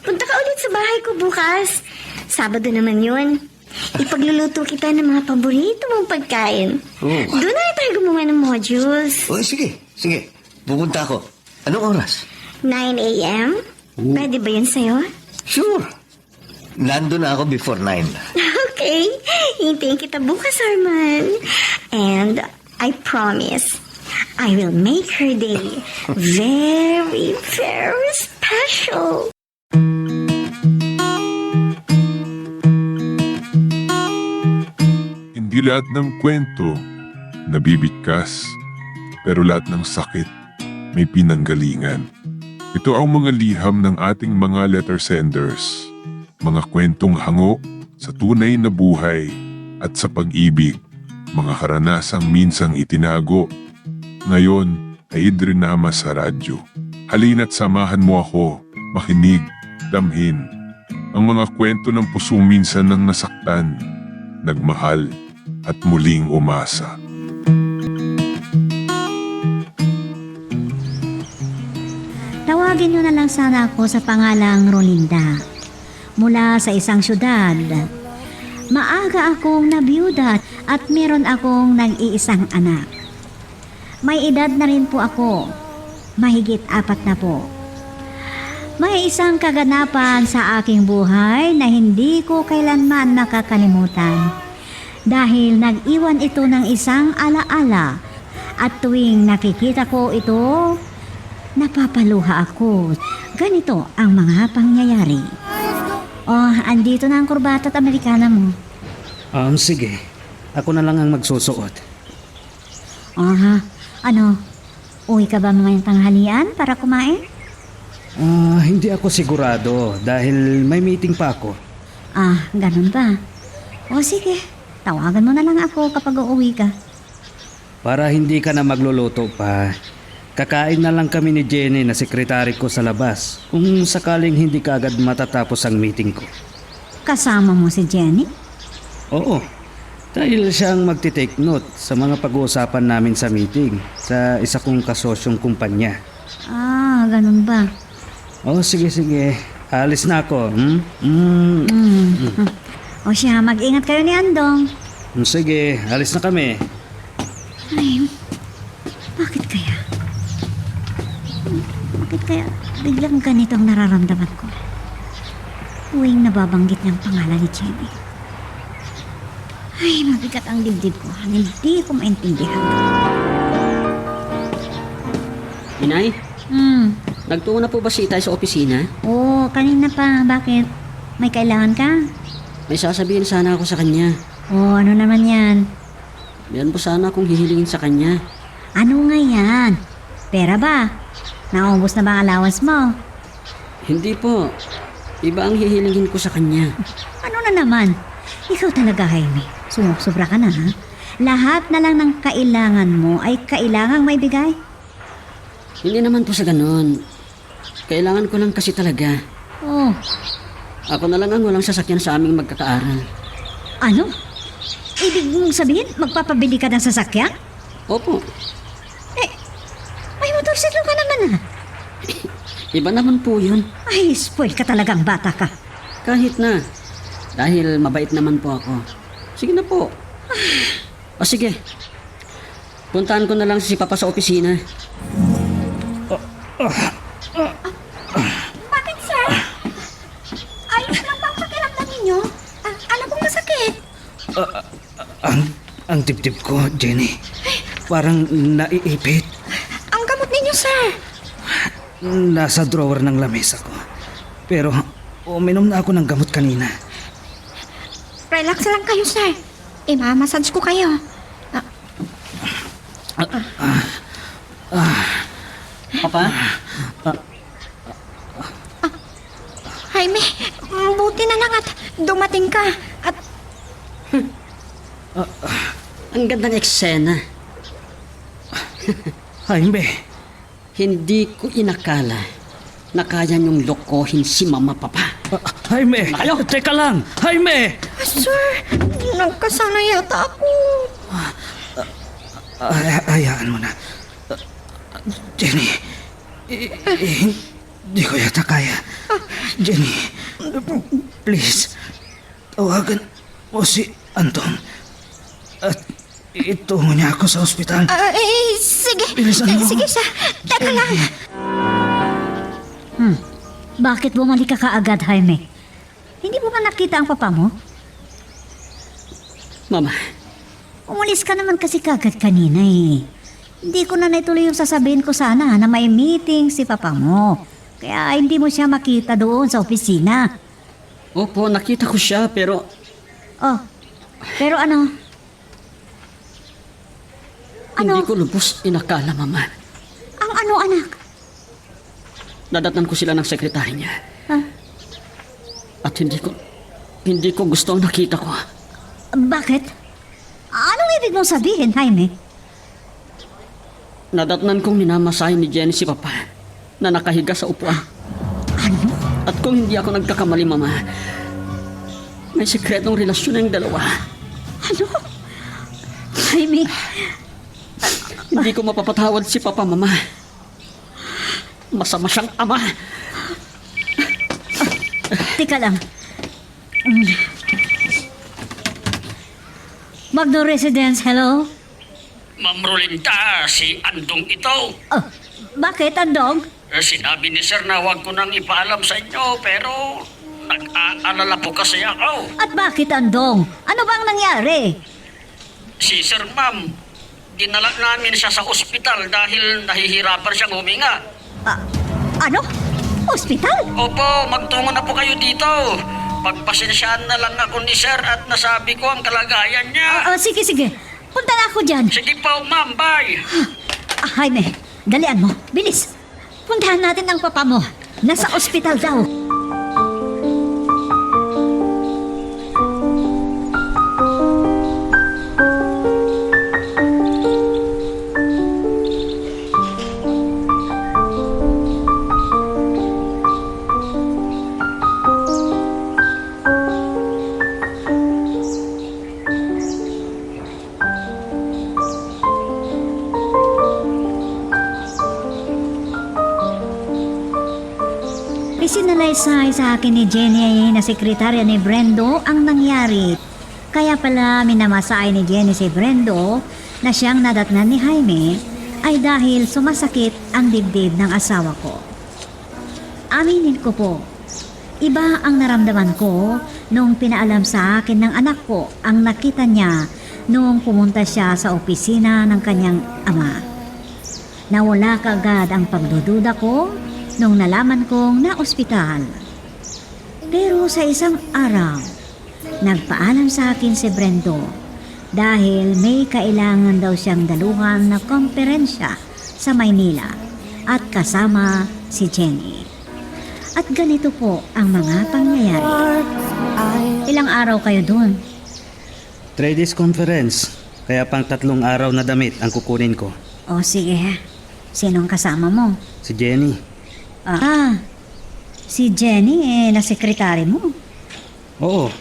punta ka ulit sa bahay ko bukas. Sabado naman yun. Ipagluluto kita ng mga paborito mong pagkain. Oh. Doon na tayo gumawa ng modules. Oh, sige. Pupunta ako. Anong oras? 9 a.m.? Pwede ba yun sa'yo? Sure. Nandun na ako before 9. Okay. Hintayin kita bukas, Arman. And I promise, I will make her day very, very special. Hindi lahat ng kwento nabibigkas, pero lahat ng sakit may pinanggalingan. Ito ang mga liham ng ating mga letter senders, mga kwentong hango sa tunay na buhay at sa pag-ibig, mga karanasang minsang itinago. Ngayon ay idrinama sa radyo. Halina't samahan mo ako, makinig, damhin ang mga kwento ng pusong minsan nang nasaktan, nagmahal at muling umasa. Tawagin niyo na lang sana ako sa pangalang Rolinda. Mula sa isang syudad. Maaga akong nabiyuda at meron akong nag-iisang anak. May edad na rin po ako. Mahigit 4 na po. May isang kaganapan sa aking buhay na hindi ko kailanman makakalimutan. Dahil nag-iwan ito ng isang alaala at tuwing nakikita ko ito, napapaluha ako. Ganito ang mga pangyayari. Oh, andito na ang kurbata at Amerikana mo. Sige. Ako na lang ang magsusuot. Ano? Uwi ka ba mga tanghalian para kumain? Hindi ako sigurado dahil may meeting pa ako. Ganun ba? O sige, tawagan mo na lang ako kapag uuwi ka. Para hindi ka na magluluto pa, kakain na lang kami ni Jenny na sekretary ko sa labas kung sakaling hindi ka agad matatapos ang meeting ko. Kasama mo si Jenny? Oo, dahil siya ang magti-take note sa mga pag-uusapan namin sa meeting sa isa kong kasosyong kumpanya. Ganun ba? Sige. Alis na ako. O siya, mag-ingat kayo ni Andong. Sige, alis na kami. Ay, bakit kaya? Bakit kaya biglang ganito ang nararamdaman ko? Tuwing nababanggit niyang pangalan ni Jenny. Ay, mabigat ang dibdib ko. Hindi ko maintindihan. Inay, nagtungo na po ba si Itay sa opisina? Oo, kanina pa. Bakit? May kailangan ka? May sasabihin sana ako sa kanya. Ano naman yan? Meron po sana akong hihilingin sa kanya. Ano nga yan? Pera ba? Naubos na ba ang allowance mo? Hindi po. Iba ang hihilingin ko sa kanya. Ano na naman? Ikaw talaga, Jaime. Sumok-sobra ka na, ha? Lahat na lang ng kailangan mo ay kailangang may bigay. Hindi naman po sa ganon. Kailangan ko lang kasi talaga. Oh, Ako na lang ang walang sasakyan sa aming magkakaaral. ano? Ibig mong sabihin, magpapabili ka ng sasakyan? Opo. May motorsiklo ka naman, ha? Iba naman po yun. Ay, spoil ka talagang bata ka. Kahit na. Dahil mabait naman po ako. Sige na po. Sige. Puntahan ko na lang si Papa sa opisina. Bakit, sir? Ayos lang bang pakiramdam ninyo? Ano pong masakit? Ang dibdib ko, Jenny. Parang naiipit. Ang gamot ninyo, sir. Nasa drawer ng lamesa ko. Pero uminom na ako ng gamot kanina. Relax lang kayo, sir. Imamassage ko kayo. Papa? Jaime, buti na lang at dumating ka. At Ang gandang eksena. Jaime, Hindi ko inakala na kaya niyong lokohin si Mama Papa. Jaime! Ayaw! Teka lang! Jaime! sir, nagkasala yata ako. Hayaan mo na. Jenny, Di ko yata kaya. Jenny, please, tawagan mo si Anton. At itungo niya ako sa ospital. Sige. Bilisan mo. Sige siya. Teka lang. Bakit bumalik ka kaagad, Jaime? Hindi mo ba nakita ang papa mo? Mama, Umalis ka naman kasi kagad kanina eh. Hindi ko na naituloy yung sasabihin ko sana na may meeting si papa mo. Kaya hindi mo siya makita doon sa opisina. opo, nakita ko siya pero Oh, pero ano? hindi ko lubos inakala, Mama. Ang ano, anak? Nadatnan ko sila ng sekretary niya. Ha? At hindi ko gusto ang nakita ko. Bakit? Anong ibig mong sabihin, Jaime? Nadatnan kong minamasahe ni Jenny si Papa na nakahiga sa upuan. Ano? At kung hindi ako nagkakamali, Mama, may sikretong relasyon ng dalawa. Ano? Jaime, Hindi ko mapapatawad si Papa, Mama. Masama siyang ama. tika lang. Magno Residence, hello? Ma'am Rolinda, si Andong ito. Oh, bakit, Andong? Sinabi ni Sir na huwag ko nang ipaalam sa inyo, pero nag-aalala po kasi ako. At bakit, Andong? Ano bang nangyari? Si Sir Ma'am, dinala namin siya sa ospital dahil nahihirapan siyang huminga. Ano? Hospital? Opo, magtungo na po kayo dito. Pagpasensyaan na lang ako ni Sir at nasabi ko ang kalagayan niya. Sige, sige. Punta na ako dyan. Sige po, Ma'am, bye. Jaime, dalian mo. Bilis. Puntahan natin ang papa mo. Nasa ospital daw. Isinalaysay sa akin ni Jenny na sekretarya ni Brendo ang nangyari. Kaya pala minamasay ni Jenny si Brendo na siyang nadatnan ni Jaime ay dahil sumasakit ang dibdib ng asawa ko. Aminin ko po, iba ang naramdaman ko nung pinaalam sa akin ng anak ko ang nakita niya nung pumunta siya sa opisina ng kanyang ama. Nawala kaagad ang pagdududa ko nung nalaman kong na-ospital. Pero sa isang araw, nagpaalam sa akin si Brendo dahil may kailangan daw siyang daluhan na komperensya sa Maynila at kasama si Jenny. At ganito po ang mga pangyayari. Ilang araw kayo doon? 3 days conference, kaya pang 3 araw na damit ang kukunin ko. O sige, sinong kasama mo? Si Jenny. Si Jenny na sekretary mo. Oo.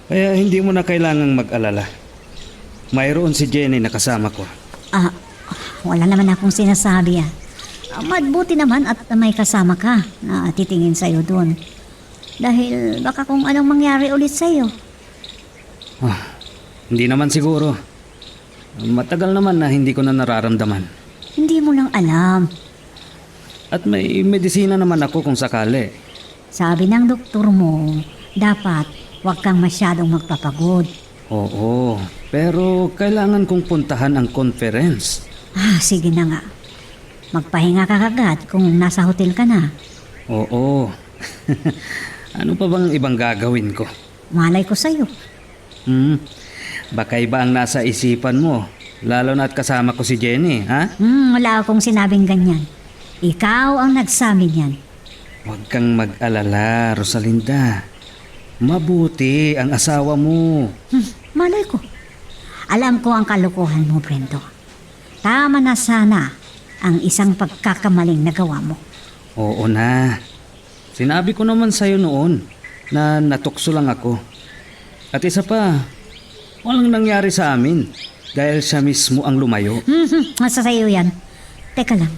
Kaya hindi mo na kailangang mag-alala. Mayroon si Jenny na kasama ko. Wala naman akong sinasabi Mabuti naman at may kasama ka na titingin sa'yo doon. Dahil baka kung anong mangyari ulit sa'yo. Hindi naman siguro. Matagal naman na hindi ko na nararamdaman. Hindi mo lang alam. At may medisina naman ako kung sakali. Sabi ng doktor mo, dapat huwag kang masyadong magpapagod. Oo, pero kailangan kong puntahan ang conference. Sige na nga. Magpahinga ka kagad kung nasa hotel ka na. Oo. Ano pa bang ibang gagawin ko? Malay ko sa'yo. Baka iba ang nasa isipan mo. Lalo na at kasama ko si Jenny, ha? Wala akong sinabing ganyan. Ikaw ang nagsabi niyan. Huwag kang mag-alala, Rosalinda. Mabuti ang asawa mo. Malay ko. Alam ko ang kalokohan mo, Brendo. Tama na sana ang isang pagkakamaling nagawa mo. Oo na. Sinabi ko naman sa'yo noon na natukso lang ako. At isa pa, walang nangyari sa amin dahil siya mismo ang lumayo. Nasa sa'yo yan. Teka lang.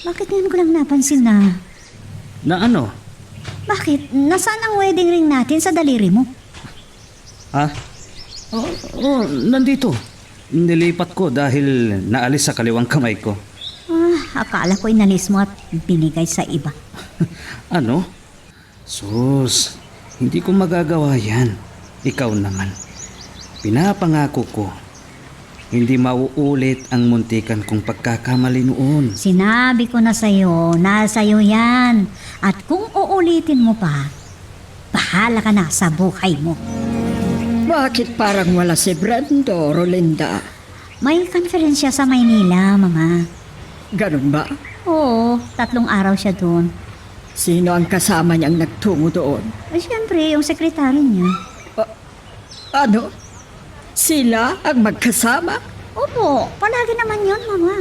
Bakit ngayon ko lang napansin na... Na ano? Bakit? Nasaan ang wedding ring natin sa daliri mo? Ha? Oh, nandito. Nilipat ko dahil naalis sa kaliwang kamay ko. Akala ko inalis mo at binigay sa iba. Ano? Sus, hindi ko magagawa yan. Ikaw naman. Pinapangako ko, hindi mauulit ang muntikan kong pagkakamali noon. Sinabi ko na sa'yo, nasa'yo yan. At kung uulitin mo pa, bahala ka na sa buhay mo. Bakit parang wala si Brando, Rolinda? May konferensya sa Maynila, Mama. Ganun ba? Oo, 3 araw siya doon. Sino ang kasama niyang nagtungo doon? Siyempre, yung sekretary niya. Ano? Sila ang magkasama? Opo, palagi naman yun, Mama.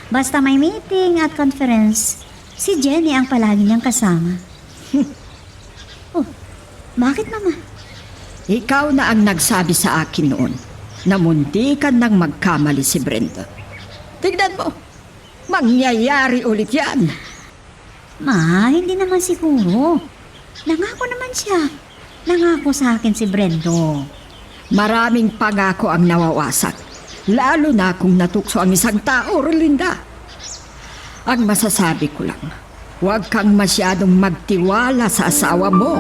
Basta may meeting at conference, si Jenny ang palagi niyang kasama. Oh, bakit, Mama? Ikaw na ang nagsabi sa akin noon na muntikan nang magkamali si Brenda. Tignan mo, mangyayari ulit yan. Ma, hindi naman siguro. Nangako naman siya. Nangako sa akin si Brendo. Maraming pangako ang nawawasak, lalo na kung natukso ang isang tao, Rolinda. Ang masasabi ko lang, huwag kang masyadong magtiwala sa asawa mo.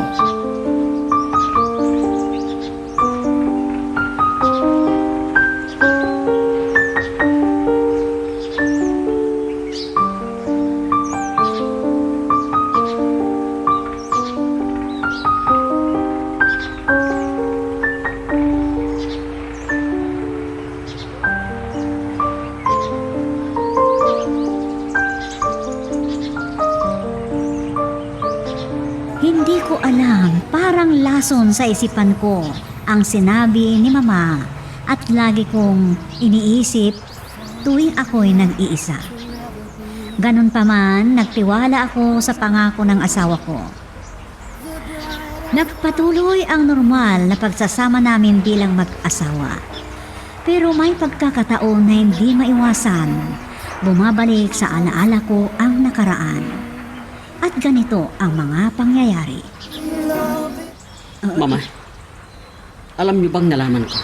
Hindi ko alam, parang lason sa isipan ko ang sinabi ni Mama at lagi kong iniisip tuwing ako'y nag-iisa. Ganun pa man, nagtiwala ako sa pangako ng asawa ko. Nagpatuloy ang normal na pagsasama namin bilang mag-asawa. Pero may pagkakataon na hindi maiwasan. Bumabalik sa alaala ko ang nakaraan. At ganito ang mga pangyayari. Mama, alam niyo bang nalaman ko?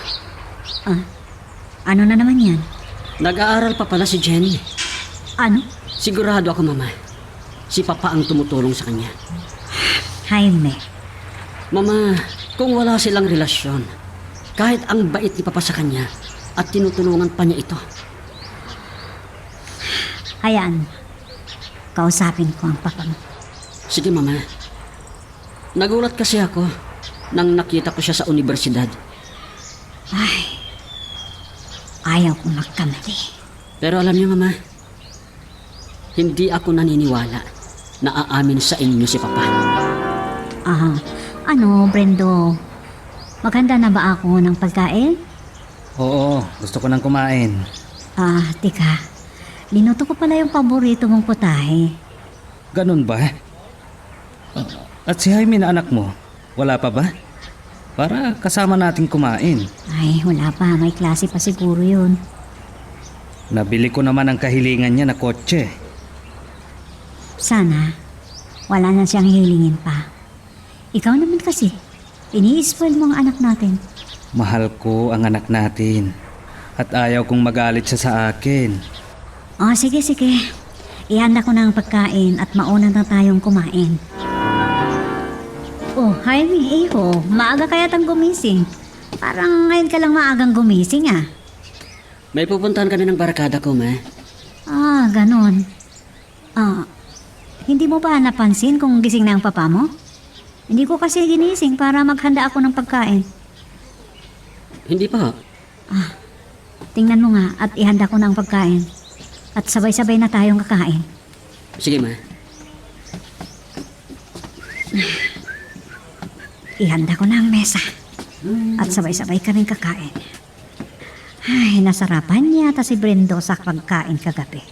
Ano na naman yan? Nag-aaral pa pala si Jenny. Ano? Sigurado ako, Mama. Si Papa ang tumutulong sa kanya. Jaime. Mama, kung wala silang relasyon, kahit ang bait ni Papa sa kanya at tinutulungan pa niya ito. Hayaan. Kausapin ko ang papa mo. Sige, Mama. Nagulat kasi ako nang nakita ko siya sa universidad. Ayaw kong magkamali. Pero alam niyo, Mama, hindi ako naniniwala na aamin sa inyo si Papa. Ano, Brendo? Maganda na ba ako ng pagkain? Oo, gusto ko nang kumain. Tika. Linuto ko pala yung paborito mong putahe. Ganun ba? At si Jaime na anak mo, wala pa ba? Para kasama natin kumain. Ay, wala pa. May klase pa siguro yun. Nabili ko naman ang kahilingan niya na kotse. Sana, wala na siyang hilingin pa. Ikaw naman kasi, ini-spoil mo ang anak natin. Mahal ko ang anak natin. At ayaw kong magalit siya sa akin. Sige. Ihanda ko na ang pagkain at mauna na tayong kumain. Jaime, iho. Maaga kaya tang gumising. Parang ngayon ka lang maagang gumising, May pupuntahan kami ng barkada ko, Ma. Ganon. Hindi mo ba napansin kung gising na ang papa mo? Hindi ko kasi ginising para maghanda ako ng pagkain. Hindi pa. Tingnan mo nga at ihanda ko na ang pagkain. At sabay-sabay na tayong kakain. Sige, Ma. Ihanda ko na ang mesa. At sabay-sabay ka rin kakain. Ay, nasarapan niya si Brendo sa pagkain kagabi.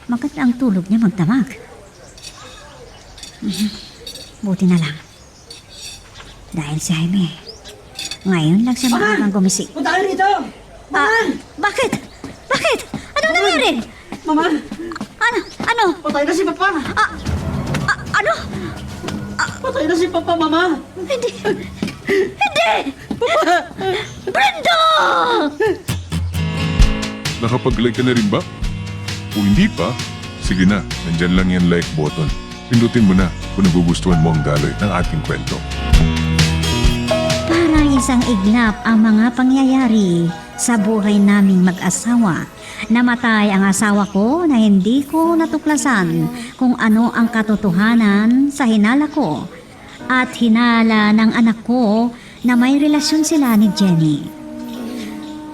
Maganda ang tulog niya magdamag. Buti na lang. Dahil si Jaime, ngayon lang siya maagang gumising. Punta kayo rito! Bakit? Bakit? Anong nangyari? Mama! Ano? Ano? Patay na si Papa! Ano? Patay na si Papa, Mama! Hindi! Brenda! Nakapag-like ka na rin ba? Kung hindi pa, sige na, nandyan lang yung like button. Pindutin mo na kung nagugustuhan mo ang daloy ng ating kwento. Parang isang iglap ang mga pangyayari sa buhay naming mag-asawa. Namatay ang asawa ko na hindi ko natuklasan kung ano ang katotohanan sa hinala ko at hinala ng anak ko na may relasyon sila ni Jenny.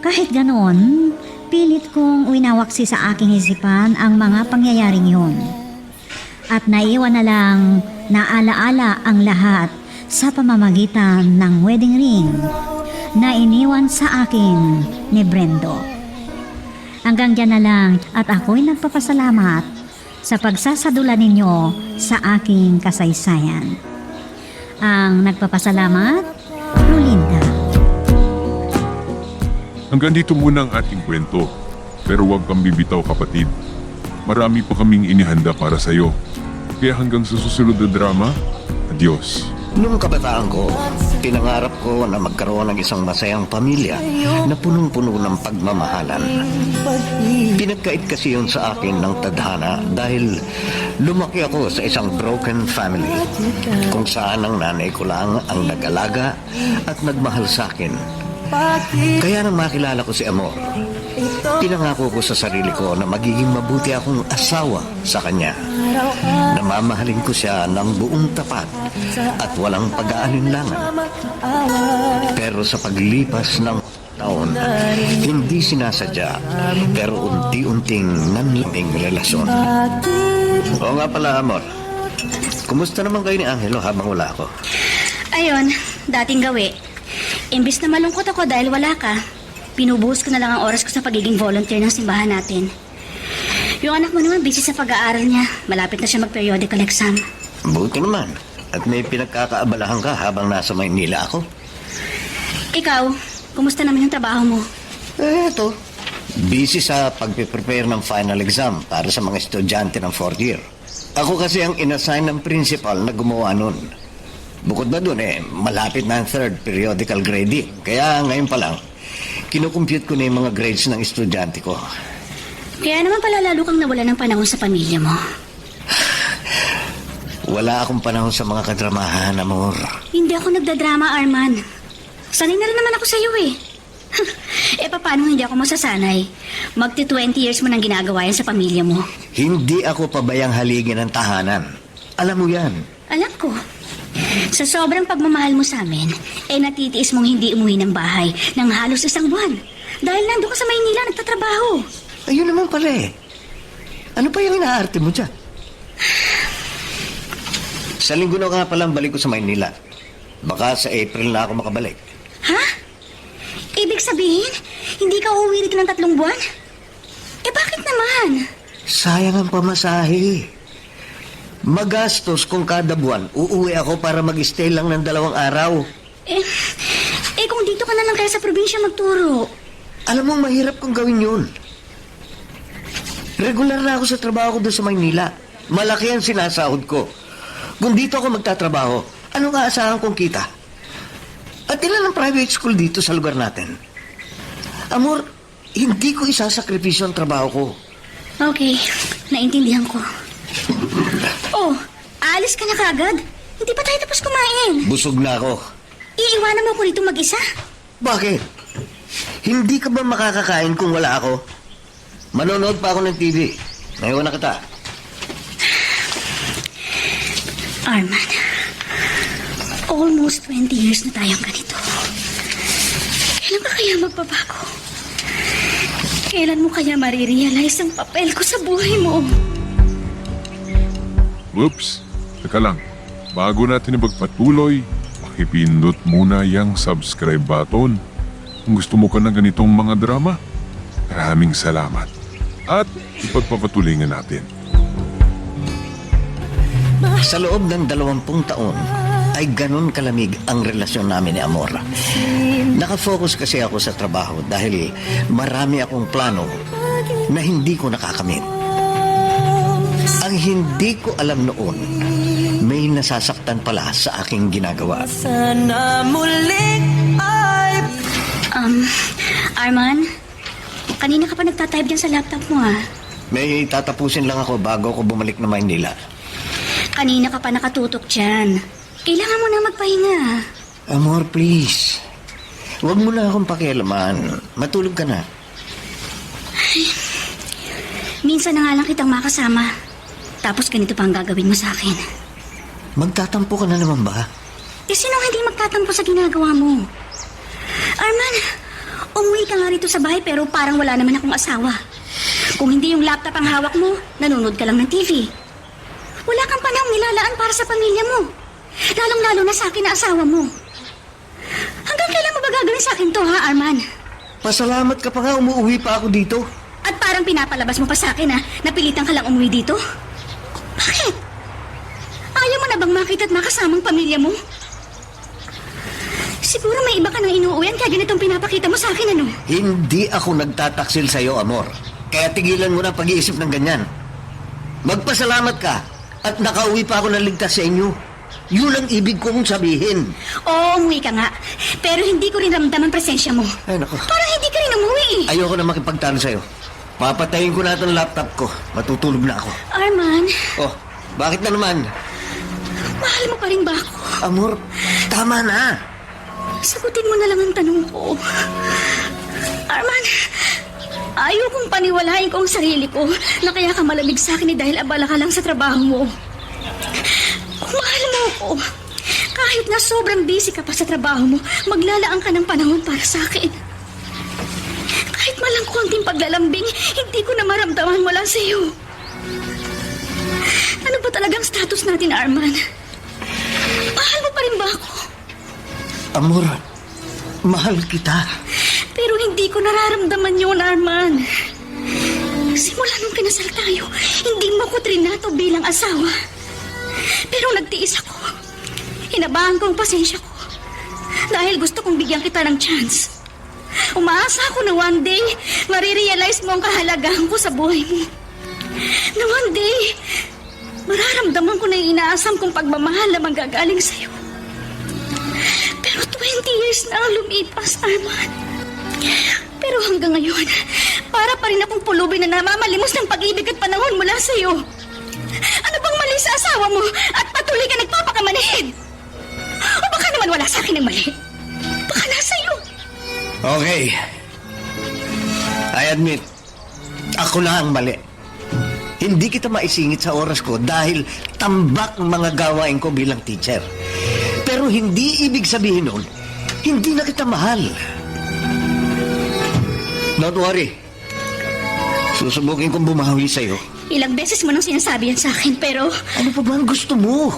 Kahit ganon, pilit kong winawaksi sa aking isipan ang mga pangyayaring yun. At naiwan na lang na alaala ang lahat sa pamamagitan ng wedding ring na iniwan sa akin ni Brendo. Hanggang dyan na lang at ako'y nagpapasalamat sa pagsasadula ninyo sa aking kasaysayan. Ang nagpapasalamat, Rolinda. Hanggang dito muna ang ating kwento. Pero huwag kang bibitaw, kapatid. Marami pa kaming inihanda para sa'yo. Kaya hanggang sa susunod na drama, adios. Noong kabataan ko, pinangarap ko na magkaroon ng isang masayang pamilya na punong-puno ng pagmamahalan. Pinagkait kasi yun sa akin ng tadhana dahil lumaki ako sa isang broken family kung saan ang nanay ko lang ang nag-alaga at nagmahal sa akin. Kaya nang makilala ko si Amor, pinangako ko sa sarili ko na magiging mabuti akong asawa sa kanya. Namamahalin ko siya ng buong tapat at walang pag-aalinlangan. Pero sa paglipas ng taon, hindi sinasadya, pero unti-unting nanlaming relasyon. Oo nga pala, Amor. Kumusta naman kayo ni Angelo habang wala ako? Ayun, dating gawi. Imbis na malungkot ako dahil wala ka, pinubuhos ko na lang ang oras ko sa pagiging volunteer ng simbahan natin. Yung anak mo naman busy sa pag-aaral niya. Malapit na siya mag-periodical exam. Buti naman. At may pinagkakaabalahan ka habang nasa Maynila ako. Ikaw, kumusta naman yung trabaho mo? Eto, busy sa pagpe-prepare ng final exam para sa mga estudyante ng 4th year. Ako kasi ang inassign ng principal na gumawa nun. Bukod na dun malapit na ang 3rd periodical grading. Kaya ngayon pa lang, kinukompute ko na yung mga grades ng estudyante ko. Kaya naman pala lalo kang nawala ng panahon sa pamilya mo. Wala akong panahon sa mga kadramahan, Amor. Hindi ako nagdadrama, Arman. Sanay na rin naman ako sa'yo eh. Paano hindi ako masasanay? Magti-20 years mo nang ginagawa yan sa pamilya mo. Hindi ako pabayang haligin ng tahanan. Alam mo yan. Alam ko. Sa sobrang pagmamahal mo sa amin, natitiis mong hindi umuwi ng bahay ng halos 1 buwan. Dahil nandun ka sa Maynila nagtatrabaho. Ayun naman pala Ano pa yung inaarte mo dyan? Sa linggo na nga palang balik ko sa Maynila. Baka sa April na ako makabalik. Ha? Ibig sabihin, hindi ka uuwi rito ng 3 buwan? Bakit naman? Sayang ang pamasahe. Magastos kung kada buwan uuwi ako para mag-stay lang ng 2 araw. Kung dito ka na lang kaya sa probinsya magturo. Alam mo, mahirap kong gawin yun. Regular na ako sa trabaho ko doon sa Maynila. Malaki ang sinasahod ko. Kung dito ako magtatrabaho, anong aasahan kong kita? At ilan ang private school dito sa lugar natin? Amor, hindi ko isasakripisyo ang trabaho ko. Okay, naintindihan ko. Aalis ka na kagad? Hindi pa tayo tapos kumain. Busog na ako. Iiwanan mo ako rito mag-isa? Bakit? Hindi ka ba makakakain kung wala ako? Manonood pa ako ng TV. Naiwan na kita. Arman, almost 20 years na tayong ganito. Kailan ka kaya magbabago? Kailan mo kaya marirealize ang papel ko sa buhay mo? Oops, teka lang. Bago natin ipagpatuloy, pakipindot muna yung subscribe button. Kung gusto mo ka ng ganitong mga drama, maraming salamat. At ipagpapatuloy natin. Sa loob ng 20 taon, ay ganun kalamig ang relasyon namin ni Amor. Nakafocus kasi ako sa trabaho dahil marami akong plano na hindi ko nakakamit. Ang hindi ko alam noon, may nasasaktan pala sa aking ginagawa. Arman, kanina ka pa nagtatype dyan sa laptop mo May tatapusin lang ako bago ako bumalik na Maynila. Kanina ka pa nakatutok dyan. Kailangan mo na magpahinga. Amor, please. Huwag mo na akong pakialaman. Matulog ka na. Minsan na nga lang kitang makasama. Tapos ganito pa ang gagawin mo sa akin. Magtatampo ka na naman ba? Sinong hindi magtatampo sa ginagawa mo? Arman, umuwi ka nga rito sa bahay pero parang wala naman akong asawa. Kung hindi yung laptop ang hawak mo, nanonood ka lang ng TV. Wala kang panahong nilalaan para sa pamilya mo. Lalong-lalo na sa akin na asawa mo. Hanggang kailan mo ba gagawin sa akin to, ha, Arman? Pasalamat ka pa nga, umuwi pa ako dito. At parang pinapalabas mo pa sa akin, ha? Napilitan ka lang umuwi dito? Bakit? Ayaw mo na bang makita at makasamang pamilya mo? Siguro may iba ka nang inuuwian kaya ganitong pinapakita mo sa akin, ano? Hindi ako nagtataksil sa'yo, Amor. Kaya tigilan mo na pag-iisip ng ganyan. Magpasalamat ka at nakauwi pa ako ng ligtas sa inyo. Yun ang ibig kong sabihin. Oo, umuwi ka nga. Pero hindi ko rin ramdam ang presensya mo. Ay, naku. Parang hindi ka rin umuwi. Ayoko na makipagtalo sa'yo. Papatayin ko na itong laptop ko. Matutulog na ako. Arman, Oh, bakit na naman? mahal mo pa rin ba ako? Amor, tama na. Sagutin mo na lang ang tanong ko. Arman, ayaw kong paniwalain ko ang sarili ko na kaya ka malamig sa akin dahil abala ka lang sa trabaho mo. Kung mahal mo ako, kahit na sobrang busy ka pa sa trabaho mo, maglalaan ka ng panahon para sa akin. Kahit malang konting paglalambing, hindi ko na maramdaman wala sa iyo. Ano ba talagang status natin, Arman? Mahal mo pa rin ba ako? Amor, mahal kita. Pero hindi ko nararamdaman yun, Arman. Simula nung kinasal tayo, hindi mo ko trinato bilang asawa. Pero nagtiis ako. Hinabahan ko ang pasensya ko. Dahil gusto kong bigyan kita ng chance. Umaasa ako na one day, marirealize mo ang kahalagahan ko sa buhay mo. Na one day, mararamdaman ko na yung inaasam kong pagmamahal na manggagaling sa'yo. Pero 20 years na ang lumipas, Arman. Pero hanggang ngayon, para pa rin akong pulubi na namamalimos ng pag-ibig at panahon mula sa'yo. Ano bang mali sa asawa mo at patuloy ka nagpapakamanhid? O baka naman wala sa akin ang mali? Baka nasa iyo. Okay. I admit, ako na ang mali. Hindi kita maisingit sa oras ko dahil tambak ang mga gawain ko bilang teacher. Pero hindi ibig sabihin nun, hindi na kita mahal. Don't worry. Susubukin kong bumawi sa'yo. Ilang beses mo nang sinasabi yan sa akin, pero... Ano pa ba ang gusto mo?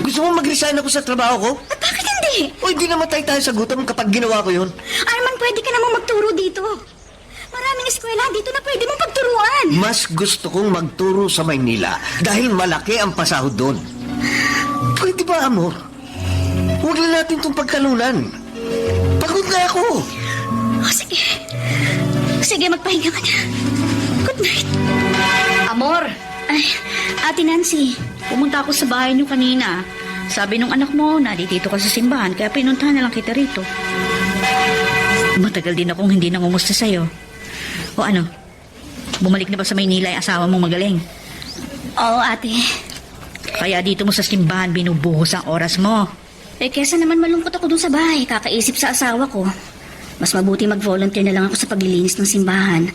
Gusto mo mag-resign ako sa trabaho ko? At bakit hindi? O hindi namatay tayo sa gutom kapag ginawa ko yun? Arman, pwede ka namang magturo dito. Maraming eskwela dito na pwede mong pagturuan. Mas gusto kong magturo sa Maynila dahil malaki ang pasahod doon. Pwede ba, Amor? Huwag na natin itong pagkalunan. Pagod na ako. Sige. Sige, magpahinga ka na. Good night. Amor, Ay, Ate Nancy. pumunta ako sa bahay niyo kanina. Sabi nung anak mo, dito ka sa simbahan, kaya pinuntahan na lang kita rito. Matagal din akong hindi nangumusta sa'yo. O ano, bumalik na ba sa Maynila yung asawa mong magaling? Oo, ate. Kaya dito mo sa simbahan binubuhos ang oras mo. Kesa naman malungkot ako dun sa bahay, kakaisip sa asawa ko. Mas mabuti mag-volunteer na lang ako sa paglilinis ng simbahan.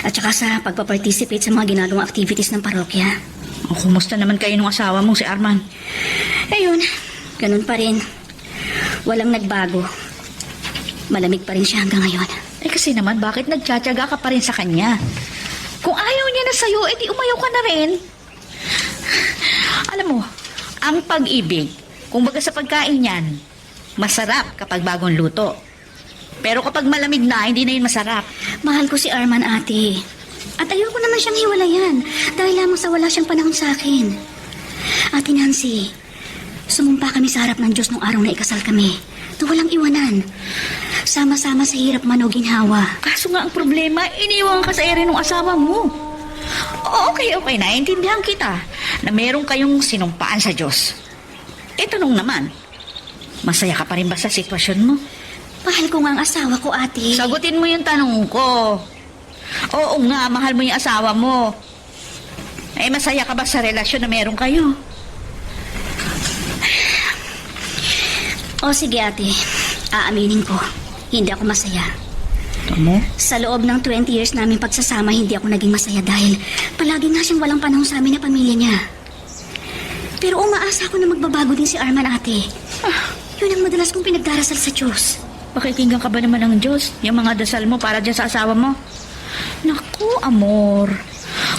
At saka sa pagpaparticipate sa mga ginagawang activities ng parokya. O kumusta naman kayo nung asawa mong si Arman? Ayun, ganun pa rin. Walang nagbago. Malamig pa rin siya hanggang ngayon. Kasi naman, bakit nagtsatsaga ka pa rin sa kanya? Kung ayaw niya na sa'yo, edi umayaw ka na rin. Alam mo, ang pag-ibig, kumbaga sa pagkain yan, masarap kapag bagong luto. Pero kapag malamig na, hindi na yun masarap. Mahal ko si Arman, ate. At ayoko naman siyang hiwalayan dahil lamang sa wala siyang panahon sa akin. Ate Nancy, sumumpa kami sa harap ng Diyos nung araw na ikasal kami. Na walang iwanan. Sama-sama sa hirap man o ginhawa. Kaso nga ang problema, iniwan ka sa ere ng asawa mo. Okay. Naiintindihan kita na meron kayong sinumpaan sa Diyos. Tanong naman, masaya ka pa rin ba sa sitwasyon mo? Mahal ko nga ang asawa ko, ate. Sagutin mo yung tanong ko. Oo nga, mahal mo yung asawa mo. Masaya ka ba sa relasyon na meron kayo? O sige, ate. Aaminin ko. Hindi ako masaya. Sa loob ng 20 years namin pagsasama, hindi ako naging masaya dahil palagi nga siyang walang panahon sa amin na pamilya niya. Pero umaasa ako na magbabago din si Arman, ate. Yun ang madalas kong pinagdarasal sa Diyos. Pakikinggan ka ba naman ng Diyos? Yung mga dasal mo para dyan sa asawa mo? Naku, amor.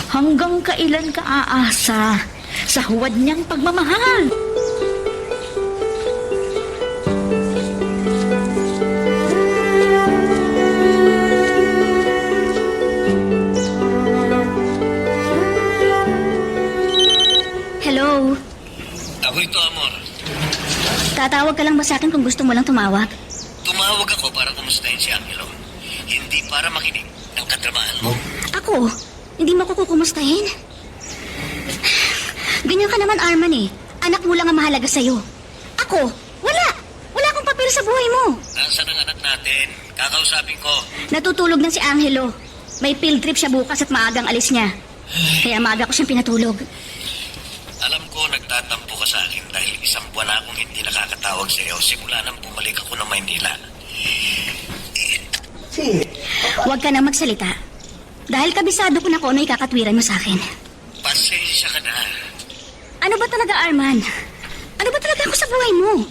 Hanggang kailan ka aasa sa huwad niyang pagmamahal? Hello? Ako ito, Amor. Tatawag ka lang ba sa akin kung gusto mo lang tumawag? Tumawag ako para kumustahin si Angelo. Hindi para makinig ng katrabahan mo. Ako? Hindi mo ko kukumustahin? Ganyan ka naman, Arman eh. Anak mo lang ang mahalaga sa'yo. Ako? Wala! Wala akong papel sa buhay mo. Nasaan ang anak natin? Kakausapin ko. Natutulog na si Angelo. May field trip siya bukas at maagang alis niya. Kaya maaga ko siyang pinatulog. Alam ko nagtatampo ka sa akin dahil isang buwan na akong hindi nakakatawag sa iyo simula nang bumalik ako ng Maynila. Huwag ka na magsalita. Dahil kabisado ko na kung ano ikakatwiran mo sa akin. Pasensya ka na. Ano ba talaga, Arman? Ano ba talaga ako sa buhay mo?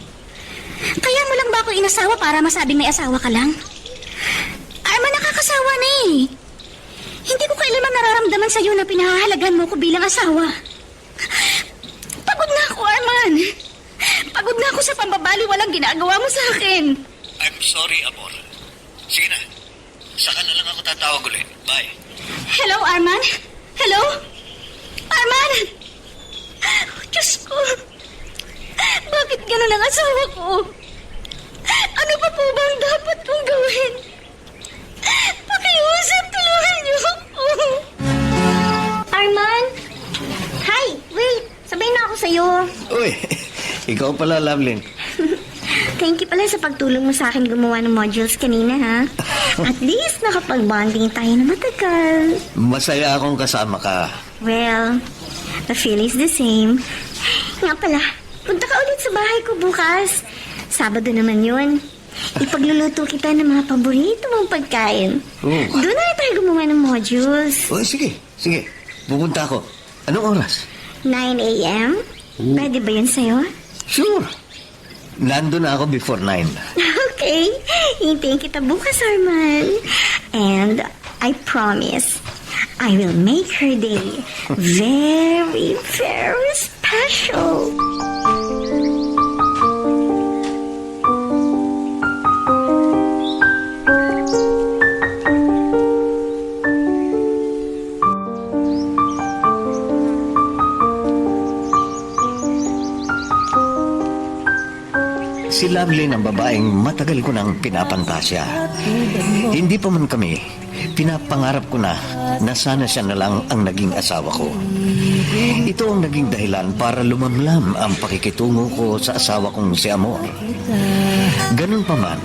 Kaya mo lang ba ako inasawa para masabing may asawa ka lang? Arman, nakakasawa na eh. Hindi ko kailanman nararamdaman sa'yo na pinahahalagan mo ko bilang asawa. Pagod na ako, Arman. Pagod na ako sa pambabali walang ginagawa mo sa akin. I'm sorry, Amor. Sige na. Saka na lang ako tatawag ulit. Bye. Hello, Arman? Hello? Arman! Diyos ko. Bakit ganun ang asawa ko? Ano pa po ba ang dapat kong gawin? Pakiusap, tulungan niyo ako. Arman? Hi, wait. Sabay na ako sa'yo. Uy, ikaw pala, Lovelyn. Thank you pala sa pagtulong mo sa akin gumawa ng modules kanina, ha? At least nakapag-bonding tayo na matagal. Masaya akong kasama ka. Well, the feeling's the same. Nga pala, punta ka ulit sa bahay ko bukas. Sabado naman yun. Ipagluluto kita ng mga paborito mong pagkain. Oh. Doon na tayo gumawa ng modules. Oh, sige. Pupunta ako. Anong oras? 9 a.m.? Pwede ba yun sa'yo? Sure. Nandun na ako before 9. Okay. Hintayin kita bukas, Arman. And I promise, I will make her day very, very special. Si Lovelyn ang babaeng matagal ko nang pinapantasya. Hindi pa man kami, pinapangarap ko na sana siya na lang ang naging asawa ko. Ito ang naging dahilan para lumamlam ang pakikitungo ko sa asawa kong si Amor. Ganun pa man,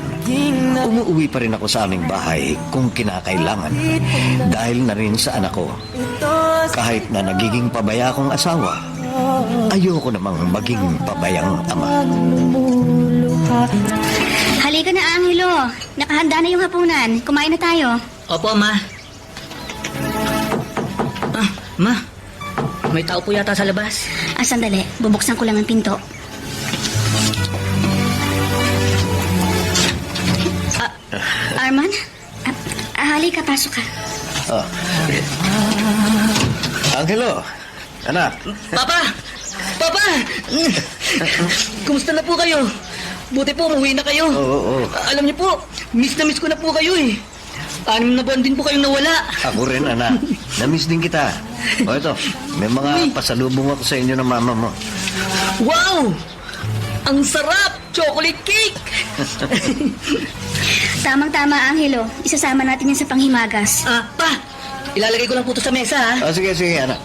umuwi pa rin ako sa aming bahay kung kinakailangan dahil na rin sa anak ko. Kahit na nagiging pabaya akong asawa, ayoko namang maging pabayang ama. Halika na, Angelo. Nakahanda na yung hapunan. Kumain na tayo. Opo, Ma. Ma. May tao po yata sa labas. Sandali. Bubuksan ko lang ang pinto. Arman? Halika, pasok ka. Angelo, anak. Papa! Papa! Kumusta na po kayo? Buti po, umuwi na kayo. Oo. Alam niyo po, miss na miss ko na po kayo eh. 6 na buwan din po kayong nawala. Ako rin, anak. Namiss din kita. O ito, may mga pasalubong ako sa inyo ng mama mo. Wow! Ang sarap! Chocolate cake! Tamang-tama, Angelo. Isasama natin yan sa panghimagas. Pa! Ilalagay ko lang po ito sa mesa, ha? Oh, sige, sige, anak.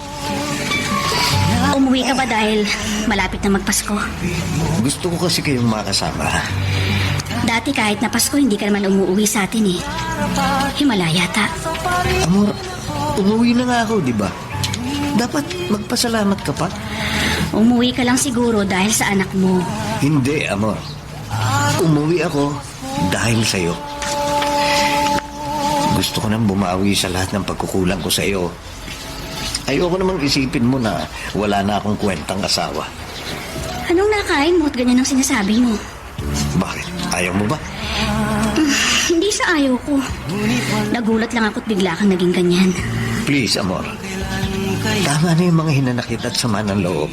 Umuwi ka ba dahil malapit na magpasko? Gusto ko kasi kayong makasama. Dati kahit na Pasko, hindi ka naman umuwi sa atin eh. Himala yata. Amor, umuwi na nga ako, di ba? Dapat magpasalamat ka pa. Umuwi ka lang siguro dahil sa anak mo. Hindi, amor. Umuwi ako dahil sa'yo. Gusto ko nang bumawi sa lahat ng pagkukulang ko sa'yo. Ayoko namang isipin mo na wala na akong kwentang asawa. Anong nakain mo at ganyan ang sinasabi mo? Bakit? Ayaw mo ba? Hindi sa ayaw ko. Nagulat lang ako at bigla kang naging ganyan. Please, amor. Tama na yung mga hinanakit at sama ng loob.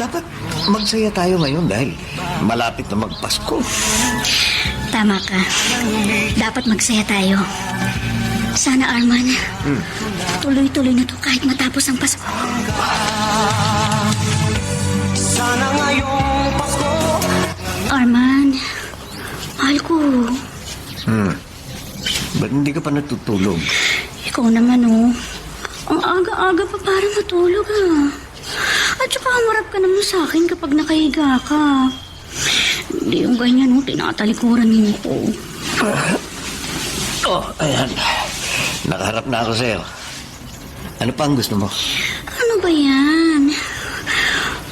Dapat magsaya tayo ngayon dahil malapit na magpasko. Tama ka. Dapat magsaya tayo. Sana, Arman, tuloy-tuloy na to kahit matapos ang Pasko. Arman, mahal ko. Ba't hindi ka pa natutulog? Ikaw naman, oh. Ang aga-aga pa para matulog, ah. At saka umarap ka naman sa akin kapag nakahiga ka. Hindi yung ganyan, oh. Tinatalikuran mo ko. Oh, ayan. Nakaharap na ako sa'yo. Ano pa ang gusto mo? Ano ba yan?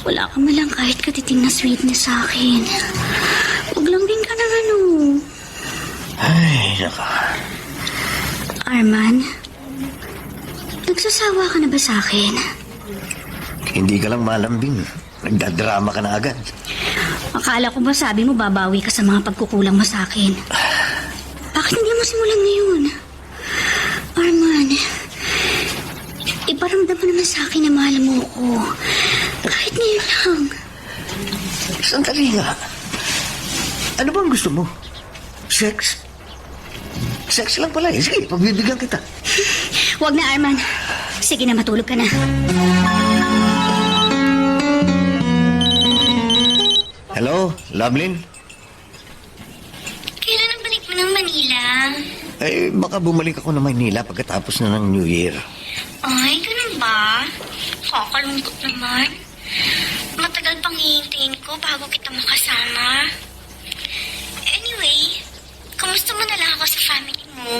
Wala ka malang kahit katiting na sweetness sa akin. Huwag lang din ka ng ano. Ay, naka. Arman, nagsasawa ka na ba sa akin? Hindi ka lang malambing. Nagdadrama ka na agad. Akala ko ba sabi mo babawi ka sa mga pagkukulang mo sa akin? Bakit hindi mo simulan ngayon? Arman, iparamdam mo naman sa akin na mahal mo ko. Kahit ngayon lang. Sandali nga. Ano bang gusto mo? Sex? Sex lang pala eh. Sige, pagbibigyan kita. Huwag na, Arman. Sige na, matulog ka na. Hello, Lovelyn? Kailan ang balik mo ng Manila? Eh, baka bumalik ako ng Maynila pagkatapos na ng New Year. Ay, ganun ba? Kakalungkot naman. Matagal pang hihintayin ko bago kita makasama. Anyway, kamusta mo na lang ako sa family mo?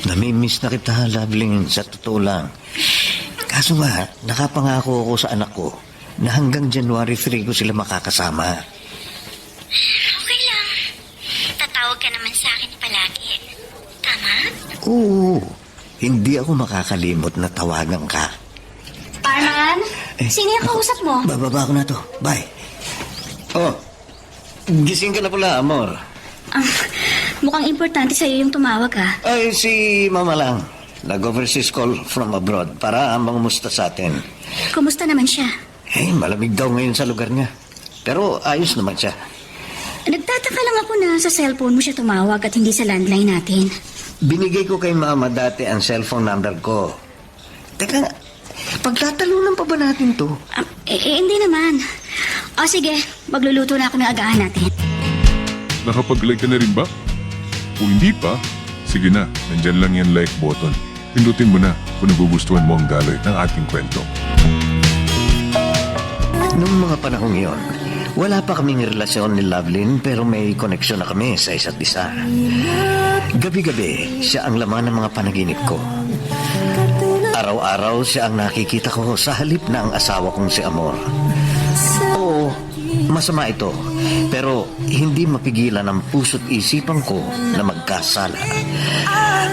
Namimiss na kita, Lovelyn, sa totoo lang. Kaso nga, nakapangako ako sa anak ko na hanggang January 3 ko sila makakasama. Okay lang. Tatawag ka naman sa akin palagi. Tama? Oo, hindi ako makakalimot na tawagan ka. Arman, sino yung kausap mo? Bababa ko na to. Bye. Oh, gising ka na pala, amor. Mukhang importante sa'yo yung tumawag, ha? Ay, si Mama lang. Nag-overseas call from abroad para mangumusta sa atin. Kumusta naman siya? Eh, malamig daw ngayon sa lugar niya. Pero ayos naman siya. Nagtataka lang ako na sa cellphone mo siya tumawag at hindi sa landline natin. Binigay ko kay Mama dati ang cellphone number ko. Teka, pagtatalunan pa ba natin to? Hindi naman. O sige, magluluto na ako ng agahan natin. Nakapag-like ka na rin ba? Kung hindi pa, sige na, nandyan lang yung like button. Pindutin mo na kung nagugustuhan mo ang daloy ng ating kwento. Noong mga panahong iyon, wala pa kaming relasyon ni Lovelyn pero may koneksyon na kami sa isa't isa. Gabi-gabi, siya ang laman ng mga panaginip ko. Araw-araw siya ang nakikita ko sa halip na ang asawa kong si Amor. Oo, masama ito, pero hindi mapigilan ang puso't isipan ko na magkasala.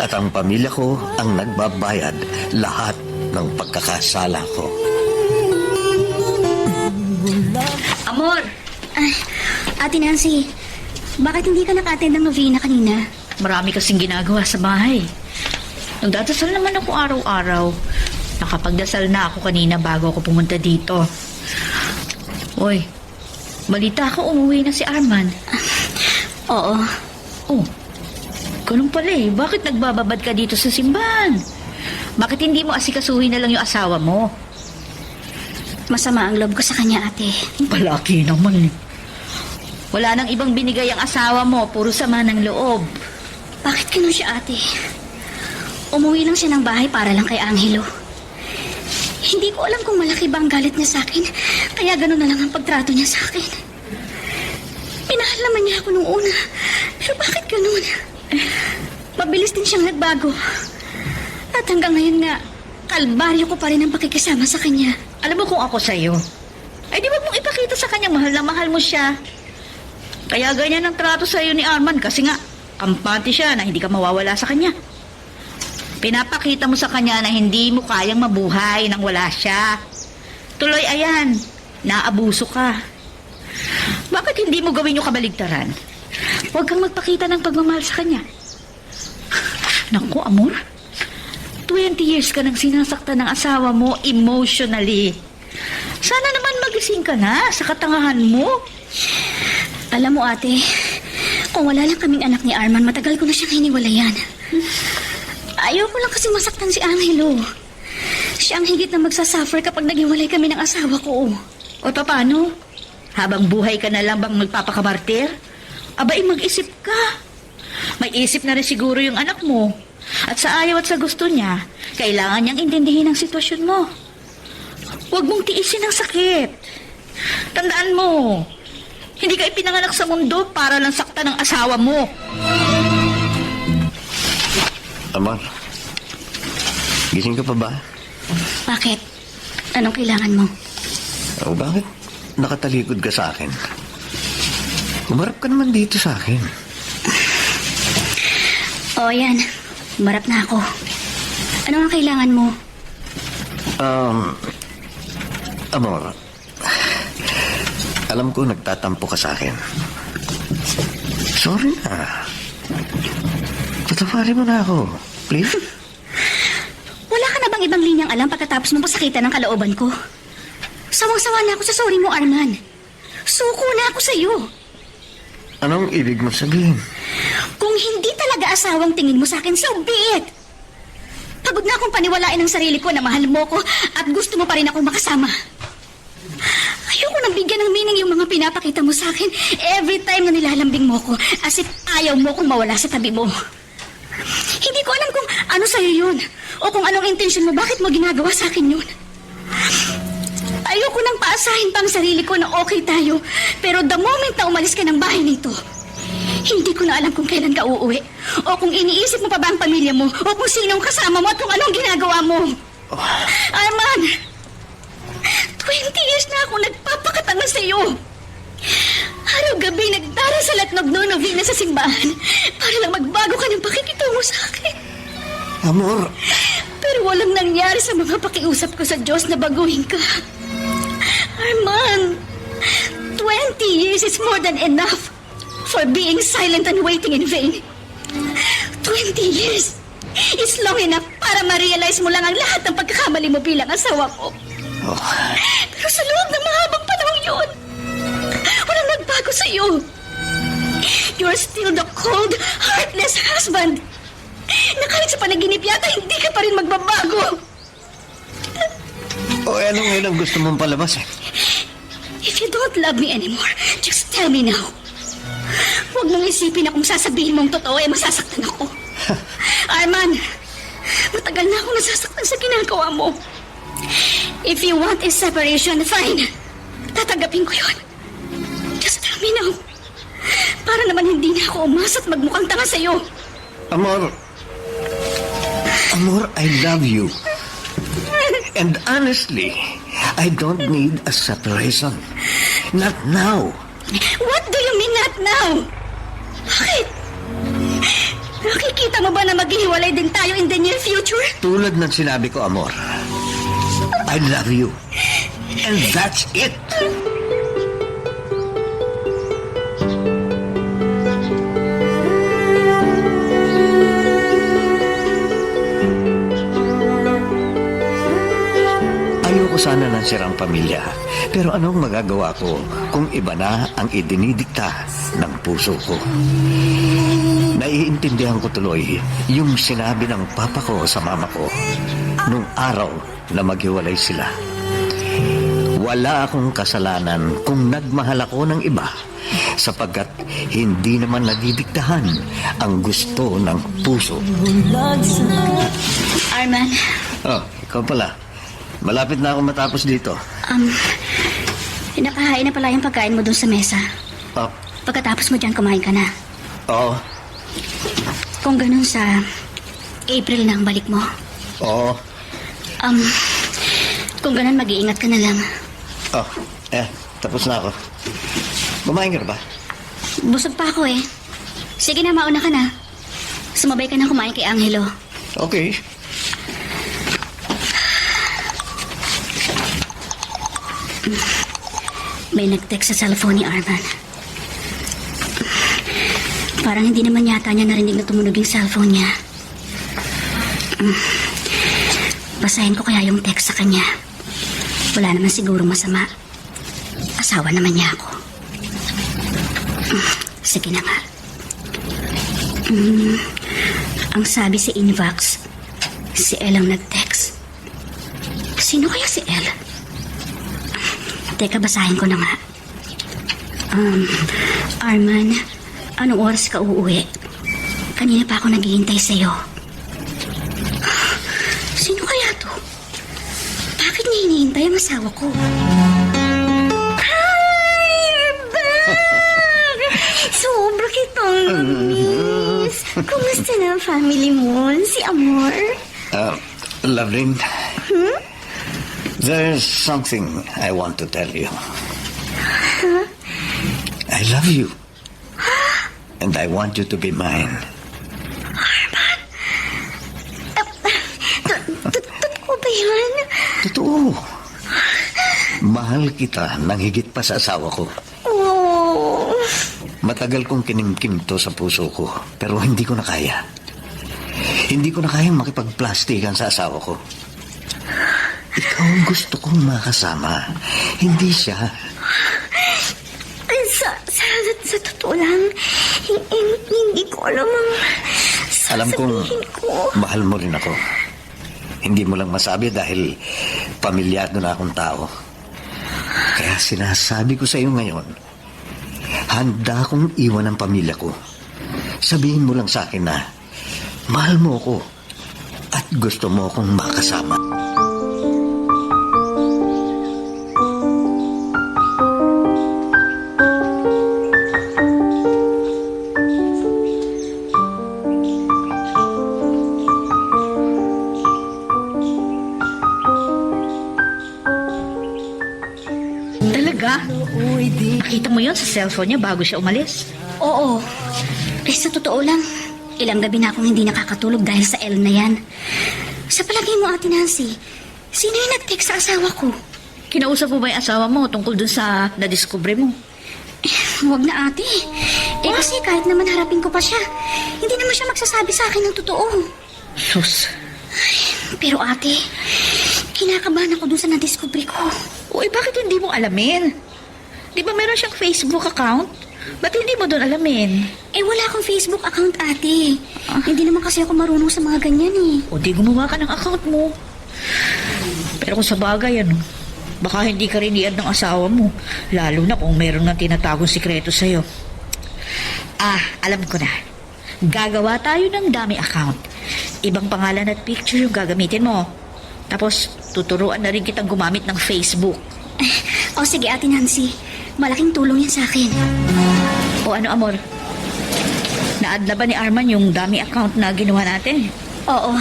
At ang pamilya ko ang nagbabayad lahat ng pagkakasala ko. Amor! Ay, Ate Nancy, bakit hindi ka naka-attend ng novena kanina? Marami kasing ginagawa sa bahay. Nagdadasal naman ako araw-araw. Nakapagdasal na ako kanina bago ako pumunta dito. Uy, balita ko umuwi na si Arman. Oo. Oh, ganun pala eh. Bakit nagbababad ka dito sa simbahan? Bakit hindi mo asikasuhin na lang yung asawa mo? Masama ang loob ko sa kanya, ate. Palaki naman eh. Wala nang ibang binigay ang asawa mo. Puro sama ng loob. Bakit ganun siya, ate? Umuwi lang siya ng bahay para lang kay Angelo. Hindi ko alam kung malaki ba ang galit niya sa akin, kaya gano'n na lang ang pagtrato niya sa akin. Minahal naman niya ako nung una, pero bakit gano'n? Mabilis din siyang nagbago. At hanggang ngayon nga, kalbaryo ko pa rin ang pakikisama sa kanya. Alam mo kung ako sa'yo, ay di wag mong ipakita sa kanya mahal na mahal mo siya. Kaya ganyan ang trato sa'yo ni Arman kasi nga, kampante siya na hindi ka mawawala sa kanya. Pinapakita mo sa kanya na hindi mo kayang mabuhay nang wala siya. Tuloy ayan, naabuso ka. Bakit hindi mo gawin yung kabaligtaran? Huwag kang magpakita ng pagmamahal sa kanya. Naku, amor, 20 years ka nang sinasaktan ng asawa mo emotionally. Sana naman magising ka na sa katangahan mo. Alam mo ate, kung wala lang kaming anak ni Arman, matagal ko na siyang hiniwalayan. Ayaw ko lang kasi masaktan si Angelo. Siya ang higit na magsasuffer kapag naghiwalay kami ng asawa ko. O paano? Habang buhay ka na lang bang magpapakamartir? Abay, mag-isip ka. May isip na rin siguro yung anak mo. At sa ayaw at sa gusto niya, kailangan niyang intindihin ang sitwasyon mo. Huwag mong tiisin ang sakit. Tandaan mo, hindi ka ipinanganak sa mundo para lang saktan ng asawa mo. Amor, gising ka pa ba? Bakit? Anong kailangan mo? O bakit nakatalikod ka sa akin? Umarap ka naman dito sa akin. O yan, marap na ako. Ano ang kailangan mo? Amor, alam ko nagtatampo ka sa akin. Sorry na. Patawarin mo na ako, please. Wala ka na bang ibang linyang alam pagkatapos mong pasakitan ng kalooban ko? Sawang-sawa na ako sa sorry mo, Arman. Suko na ako sa'yo. Anong ibig mo sabihin? Kung hindi talaga asawang tingin mo sa akin, so be it. Pagod na akong paniwalain ng sarili ko na mahal mo ko at gusto mo pa rin akong makasama. Ayoko nang bigyan ng meaning yung mga pinapakita mo sa akin every time na nilalambing mo ko as if ayaw mo kong mawala sa tabi mo. Hindi ko alam kung ano sa'yo yun o kung anong intention mo, bakit mo ginagawa sa akin yun. Ayoko nang paasahin pa ang sarili ko na okay tayo, pero the moment na umalis ka ng bahay nito, hindi ko na alam kung kailan ka uuwi o kung iniisip mo pa ba ang pamilya mo o kung sinong kasama mo at kung anong ginagawa mo. Arman, 20 years na ako nagpapakatanga sa iyo. Araw-gabi nagdarasal at nagno-novena sa simbahan para lang magbago ka ng pakikitungo sa akin. Amor, Pero walang nangyari sa mga pakiusap ko sa Diyos na baguhin ka. Arman, 20 years is more than enough for being silent and waiting in vain. 20 years is long enough para ma-realize mo lang ang lahat ng pagkakamali mo bilang asawa ko. Pero sa loob ng mahabang panahon yun, walang nagbago sa iyo. You're still the cold, heartless husband na kahit sa panaginip yata hindi ka pa rin magbabago. ano ngayon ang gusto mong palabas eh? If you don't love me anymore, just tell me now. Huwag mong isipin na kung sasabihin mong totoo ay masasaktan ako. Arman, matagal na ako nasasaktan sa ginagawa mo. If you want a separation, fine. Tatanggapin ko yun. Just tell me now. Para naman hindi na ako umasa at magmukhang tanga sa'yo. Amor, I love you. And honestly, I don't need a separation. Not now. What do you mean not now? Bakit? Nakikita mo ba na maghihiwalay din tayo in the near future? Tulad ng sinabi ko, Amor, I love you. And that's it. Ayoko sana ng sirang pamilya. Pero anong magagawa ko kung iba na ang idinidikta ng puso ko? Naiintindihan ko tuloy yung sinabi ng papa ko sa mama ko nung araw na maghiwalay sila. Wala akong kasalanan kung nagmahal ako ng iba sapagkat hindi naman nadidiktahan ang gusto ng puso. Arman, Oh, ikaw pala. Malapit na ako matapos dito. nakahain na pala yung pagkain mo dun sa mesa. Oh, Pagkatapos mo dyan, kumain ka na. oo. Kung ganun sa April na ang balik mo. Oo. Kung ganun, mag-iingat ka na lang. Oh, tapos na ako. Kumain ka na ba? Busog pa ako eh. Sige na, mauna ka na. Sumabay ka na kumain kay Angelo. Okay. May nag-text sa cellphone ni Arman. Parang hindi naman yata niya narinig na tumunog yung cellphone niya. Basahin ko kaya yung text sa kanya. Wala naman siguro masama. Asawa naman niya ako. Sige na nga. Ang sabi si Invox, si El ang nag-text. Sino kaya si El? Teka, basahin ko na nga. Arman, anong oras ka uuwi? Kanina pa ako naghihintay sa'yo. Sino kaya to? Bakit niya hinihintay ang asawa ko? Hi, Bag! Sobra kitang miss. Kumusta na ang family mo? Si Amor? Loveline. There's something I want to tell you. I love you. And I want you to be mine. Totoo ba yan? Totoo. Mahal kita nang higit pa sa asawa ko. Oh. Matagal kong kinimkim to sa puso ko, pero hindi ko na kaya. Hindi ko na kayang makipagplastikan sa asawa ko. Ikaw ang gusto kong makasama, hindi siya. Sa totoo lang, hindi ko alam ang Alam kong sasabihin ko. mahal mo rin ako. Hindi mo lang masabi dahil pamilyado na akong tao. Kaya sinasabi ko sa iyo ngayon, handa akong iwan ang pamilya ko. Sabihin mo lang sa akin na mahal mo ako at gusto mo akong makasama. Talaga? Nakita mo yun sa cellphone niya bago siya umalis? Oo. Eh, sa totoo lang, ilang gabi na akong hindi nakakatulog dahil sa L na yan. Sa palagay mo, Ate Nancy, sino yung nag-text sa asawa ko? Kinausap mo ba yung asawa mo tungkol dun sa nadiskubre mo? Huwag na, ate. Eh, kasi kahit naman harapin ko pa siya, hindi naman siya magsasabi sa akin ng totoo. Sus. Pero ate, kinakabahan ako dun sa nadiskubre ko. Uy, bakit hindi mo alamin? Di ba meron siyang Facebook account? Ba't hindi mo doon alamin? Eh, wala akong Facebook account, ate. Hindi naman kasi ako marunong sa mga ganyan eh. O di gumawa ka ng account mo. Pero kung sa bagay, baka hindi ka rin i-add ng asawa mo. Lalo na kung meron ng tinatagong sikreto sa'yo. Alam ko na. Gagawa tayo ng dummy account. Ibang pangalan at picture yung gagamitin mo. Tapos, tuturuan na rin kitang gumamit ng Facebook. O sige, Ate Nancy. Malaking tulong yan sa akin. O ano, Amor? Na-add na ba ni Arman yung dummy account na ginawa natin? Oo.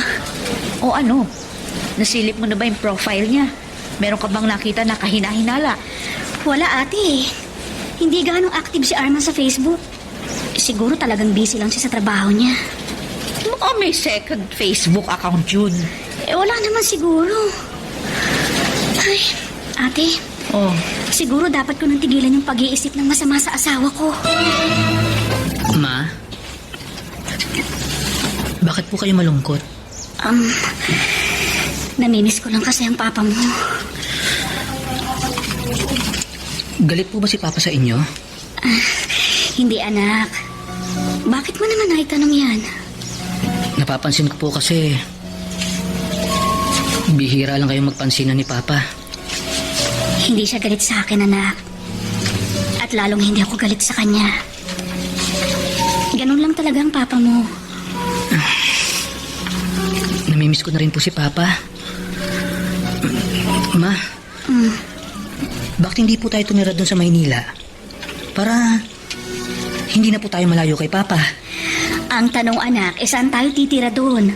O ano? Nasilip mo na ba yung profile niya? Meron ka bang nakita na kahina-hinala? Wala, ate. Hindi ganong active si Arman sa Facebook. Siguro talagang busy lang siya sa trabaho niya. Mukhang may second Facebook account yun. Eh, wala naman siguro. Ay, ate. Oh. Siguro dapat ko nang tigilan yung pag-iisip ng masama sa asawa ko. Ma? Bakit po kayo malungkot? Namimiss ko lang kasi ang papa mo. Galit po ba si Papa sa inyo? Hindi, anak. Bakit mo naman naitanong yan? Napapansin ko po kasi bihira lang kayo magpansinan ni Papa. Hindi siya galit sa akin, anak. At lalong hindi ako galit sa kanya. Ganun lang talaga ang papa mo. Namimiss ko na rin po si Papa. Ma, bakit hindi po tayo tumira doon sa Maynila? Para hindi na po tayo malayo kay Papa. Ang tanong, anak, saan tayo titira doon?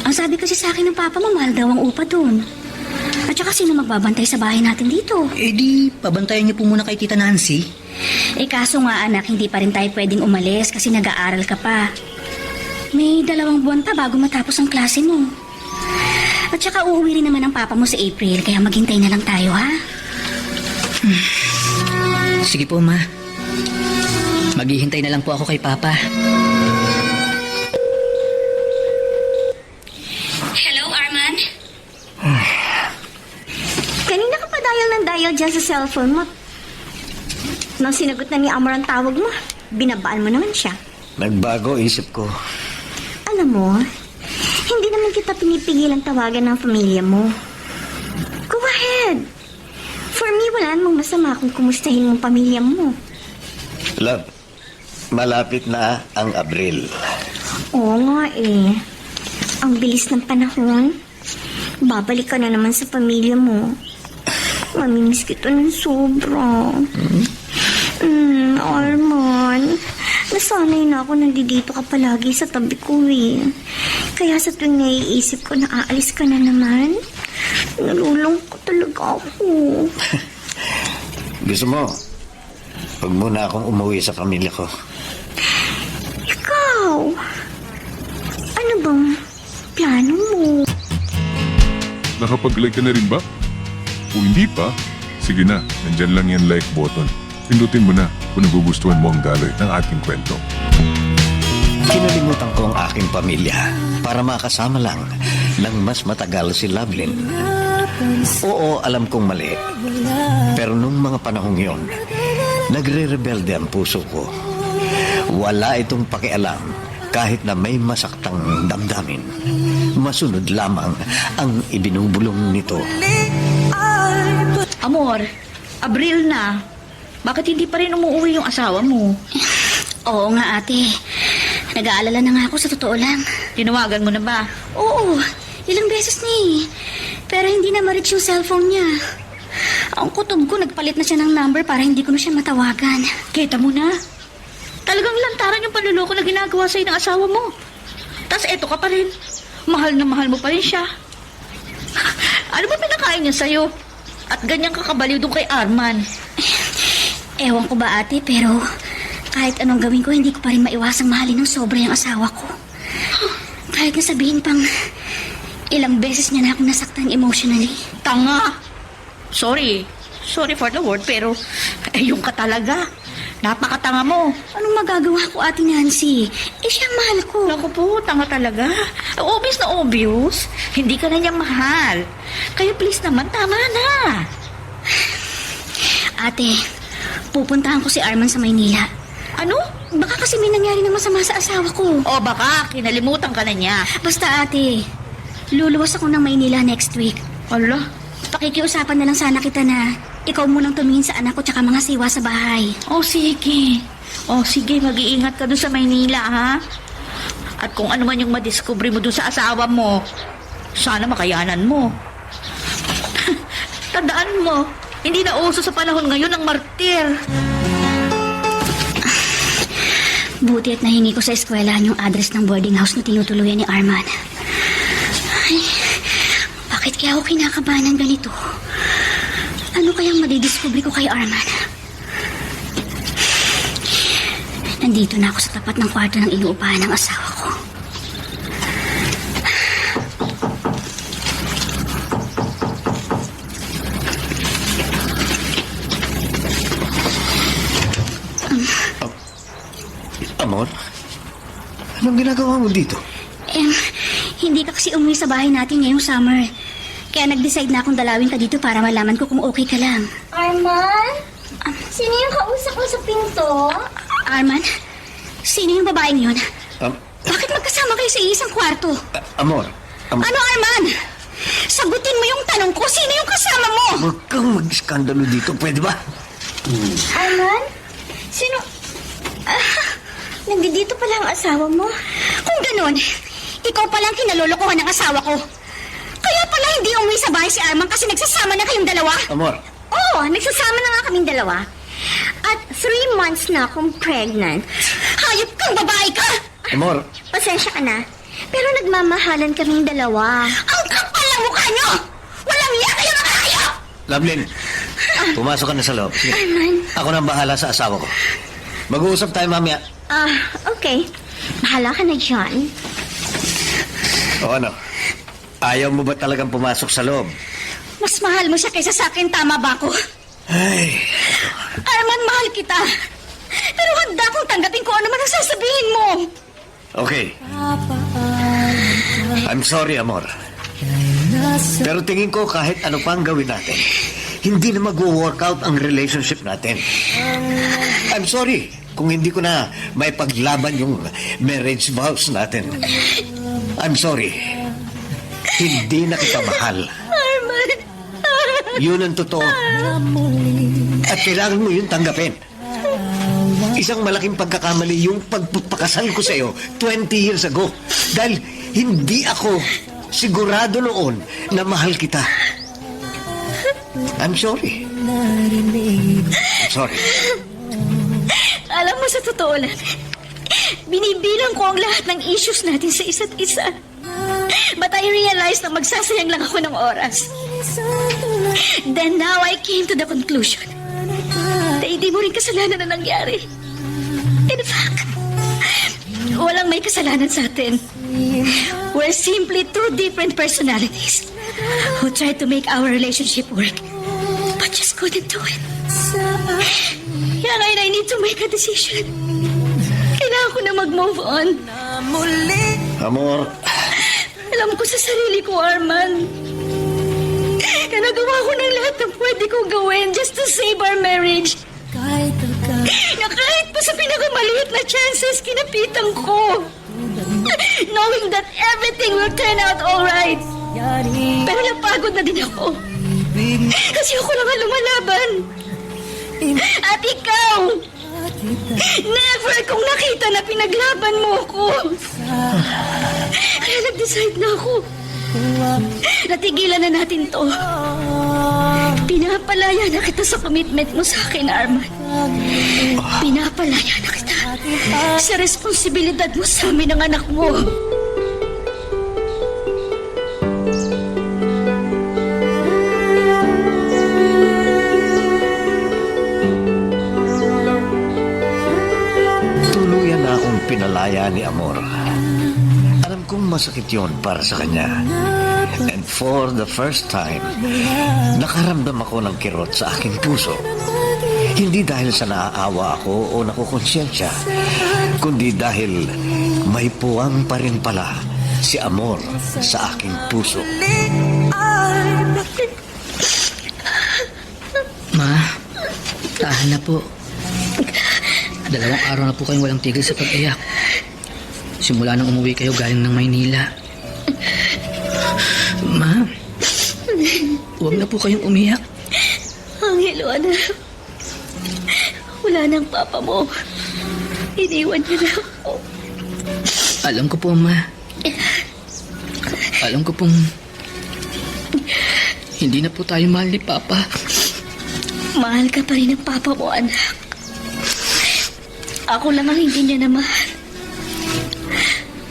Ang sabi kasi sa akin ng papa mo, mahal daw ang upa doon. At saka sino magbabantay sa bahay natin dito? Eh di, pabantayan niyo po muna kay Tita Nancy. Kaso nga, anak, hindi pa rin tayo pwedeng umalis kasi nag-aaral ka pa. May 2 buwan pa bago matapos ang klase mo. At saka uuwi rin naman ang papa mo sa April, kaya maghintay na lang tayo, ha? Sige po, Ma. Maghihintay na lang po ako kay Papa. Hello, Arman? Kanina ka pa dial dyan sa cellphone mo. Nang sinagot na ni Amor ang tawag mo, binabaan mo naman siya. Nagbago isip ko. Alam mo, hindi naman kita pinipigilan tawagan ng pamilya mo. Go ahead. For me, wala namang masama kung kumustahin mong pamilya mo. Love, malapit na ang Abril. Oo nga eh. Ang bilis ng panahon. Babalik ka na naman sa pamilya mo. Mamimiss kita ng sobra. Arman, nasanay na ako nandito ka palagi sa tabi ko eh. Kaya sa tuwing naiisip ko na aalis ka na naman, nalulungkot talaga ako. Gusto mo, huwag muna akong umuwi sa pamilya ko. Ikaw, ano bang plano mo? Nakapag-like ka na rin ba? Kung hindi pa, sige na, nandyan lang yan like button. Pindutin mo na kung nagugustuhan mo ang daloy ng ating kwento. Kinalimutan ko ang aking pamilya para makasama lang ng mas matagal si Lovelyn. Oo, alam kong mali. Pero nung mga panahong yon, nagre-rebelde ang puso ko. Wala itong pakialam kahit na may masaktang damdamin. Masunod lamang ang ibinubulong nito. Amor, Abril na. Bakit hindi pa rin umuwi yung asawa mo? Oo nga, ate. Nag-aalala na nga ako sa totoo lang. Tinawagan mo na ba? Oo, ilang beses na eh. Pero hindi na ma-reach yung cellphone niya. Ang kutob ko, nagpalit na siya ng number para hindi ko na siya matawagan. Kita mo na. Talagang lantaran yung panluloko na ginagawa sa'yo ng asawa mo. Tapos eto ka pa rin. Mahal na mahal mo pa rin siya. Ano ba pinakain niya sa'yo? At ganyan kakabaliw doon kay Arman. Ewan ko ba, ate, pero kahit anong gawin ko, hindi ko pa rin maiwasang mahalin ng sobra yung asawa ko. Kahit na sabihin pang ilang beses niya na akong nasaktan emotionally. Tanga! Sorry for the word, pero yung ka talaga. Napakatanga mo. Anong magagawa ko, Ate Nancy? Siya ang mahal ko. Naku po, tanga talaga. Obvious na obvious. Hindi ka na niya mahal. Kaya please naman, tama na. Ate, pupuntahan ko si Arman sa Maynila. Ano? Baka kasi may nangyari na masama sa asawa ko. O baka, kinalimutan ka na niya. Basta, ate, luluwas ako ng Maynila next week. Ala, Pakikiusapan na lang sana kita na ikaw munang tumingin sa anak ko tsaka mga siwa sa bahay. sige, mag-iingat ka doon sa Maynila, ha? At kung ano man yung madiscover mo doon sa asawa mo, sana makayanan mo. Tandaan mo, hindi na uso sa panahon ngayon ang martir. Buti at nahingi ko sa eskwelahan yung address ng boarding house na tinutuluyan ni Arman. Ay, bakit kaya ako kinakabahan ng ganito? Ano kayang madidiscover ko kay Arman? Nandito na ako sa tapat ng kwarto ng inuupahan ng asawa ko. Amor, anong ginagawa mo dito? Hindi ka kasi umuwi sa bahay natin ngayong summer. Kaya nag-decide na akong dalawin ka dito para malaman ko kung okay ka lang. Arman? Sino yung kausap mo sa pinto? Arman? Sino yung babaeng yun? Um, Bakit magkasama kayo sa isang kwarto? Amor, Ano, Arman? Sagutin mo yung tanong ko, sino yung kasama mo? Huwag kang mag-iskandalo dito, pwede ba? Arman? Sino? Nandito pala ang asawa mo. Kung ganun, ikaw palang kinalolokohan ng asawa ko. Kaya pala hindi umuwi sa bahay si Arman kasi nagsasama na kayong dalawa. Amor, Oo, nagsasama na nga kaming dalawa. At 3 months na akong pregnant. Hayop kang babae ka! Amor, Pasensya ka na. Pero nagmamahalan kaming dalawa. Ang kapal ng mukha nyo! Walang iya kayo mga hayop! Lovelyn, pumasok ka na sa loob. Sige. Arman. Ako na ang bahala sa asawa ko. Mag-uusap tayo mamaya. Okay. Bahala ka na dyan. O ano? Ayaw mo ba talagang pumasok sa loob? Mas mahal mo siya kaysa sa akin, tama ba ako? Ay, Arman, mahal kita. Pero handa kong tanggapin ko ano man ang sasabihin mo. okay. I'm sorry, Amor. Pero tingin ko kahit ano pang gawin natin, hindi na mag-workout ang relationship natin. I'm sorry kung hindi ko na may paglaban yung marriage vows natin. I'm sorry. Hindi na kita mahal. Arman. Yun ang totoo. At kailangan mo yun tanggapin. Isang malaking pagkakamali yung pagpapakasal ko sa iyo 20 years ago. Dahil hindi ako sigurado noon na mahal kita. I'm sorry. I'm sorry. Alam mo, sa totoo lang, binibilang ko ang lahat ng issues natin sa isa't isa. But I realized na magsasayang lang ako ng oras. Then now I came to the conclusion na hindi mo rin kasalanan na nangyari. In fact, walang may kasalanan sa atin. We're simply two different personalities who tried to make our relationship work but just couldn't do it. Kaya ngayon I need to make a decision. Kailangan ko na mag-move on. Amor, Alam ko sa sarili ko, Arman, na nagawa ko ng lahat ng pwede kong gawin just to save our marriage. Na kahit pa sa pinakamaliit na chances, kinapitan ko. Knowing that everything will turn out alright. Pero napagod na din ako. Kasi ako lang ang lumalaban. At ikaw, never kong nakita na pinaglaban mo ko. Kaya nag-decide na ako. Natigilan na natin to. Pinapalaya na kita sa commitment mo sa akin, Arman. Pinapalaya na kita sa responsibilidad mo sa amin ng anak mo. tuluyan na akong pinalaya ni Amor. Alam kong masakit yon para sa kanya. And for the first time, nakaramdam ako ng kirot sa aking puso. Hindi dahil sa naaawa ako o nakukonsyensya, kundi dahil may puwang pa rin pala si Amor sa aking puso. Ma, tahan na po. 2 araw na po kayong walang tigil sa pag-iyak. Simula nang umuwi kayo galing ng Maynila. Ma, huwag na po kayong umiyak. Angelo, anak. Wala nang papa mo. Iniwan niya na ako. Alam ko po, Ma. Alam ko pong hindi na po tayo mahal ni Papa. Mahal ka pa rin ng papa mo, anak. Ako lang ang hindi niya na mahal.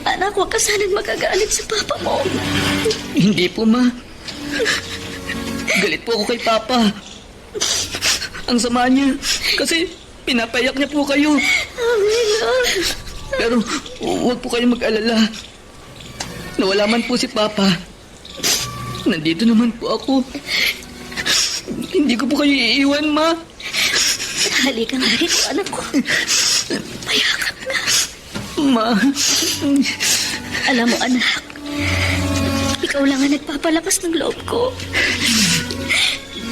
Anak, huwag ka sanang magagalit sa papa mo. Hindi po, Ma. Galit po ako kay Papa. Ang sama niya. Kasi pinapayak niya po kayo. Angelo. Pero huwag po kayong mag-alala. Nawala man po si Papa. Nandito naman po ako. Hindi ko po kayo iiwan, Ma. Halika nga rito, anak ko. Payakap na. Ma. Alam mo, anak, ikaw lang ang nagpapalakas ng loob ko.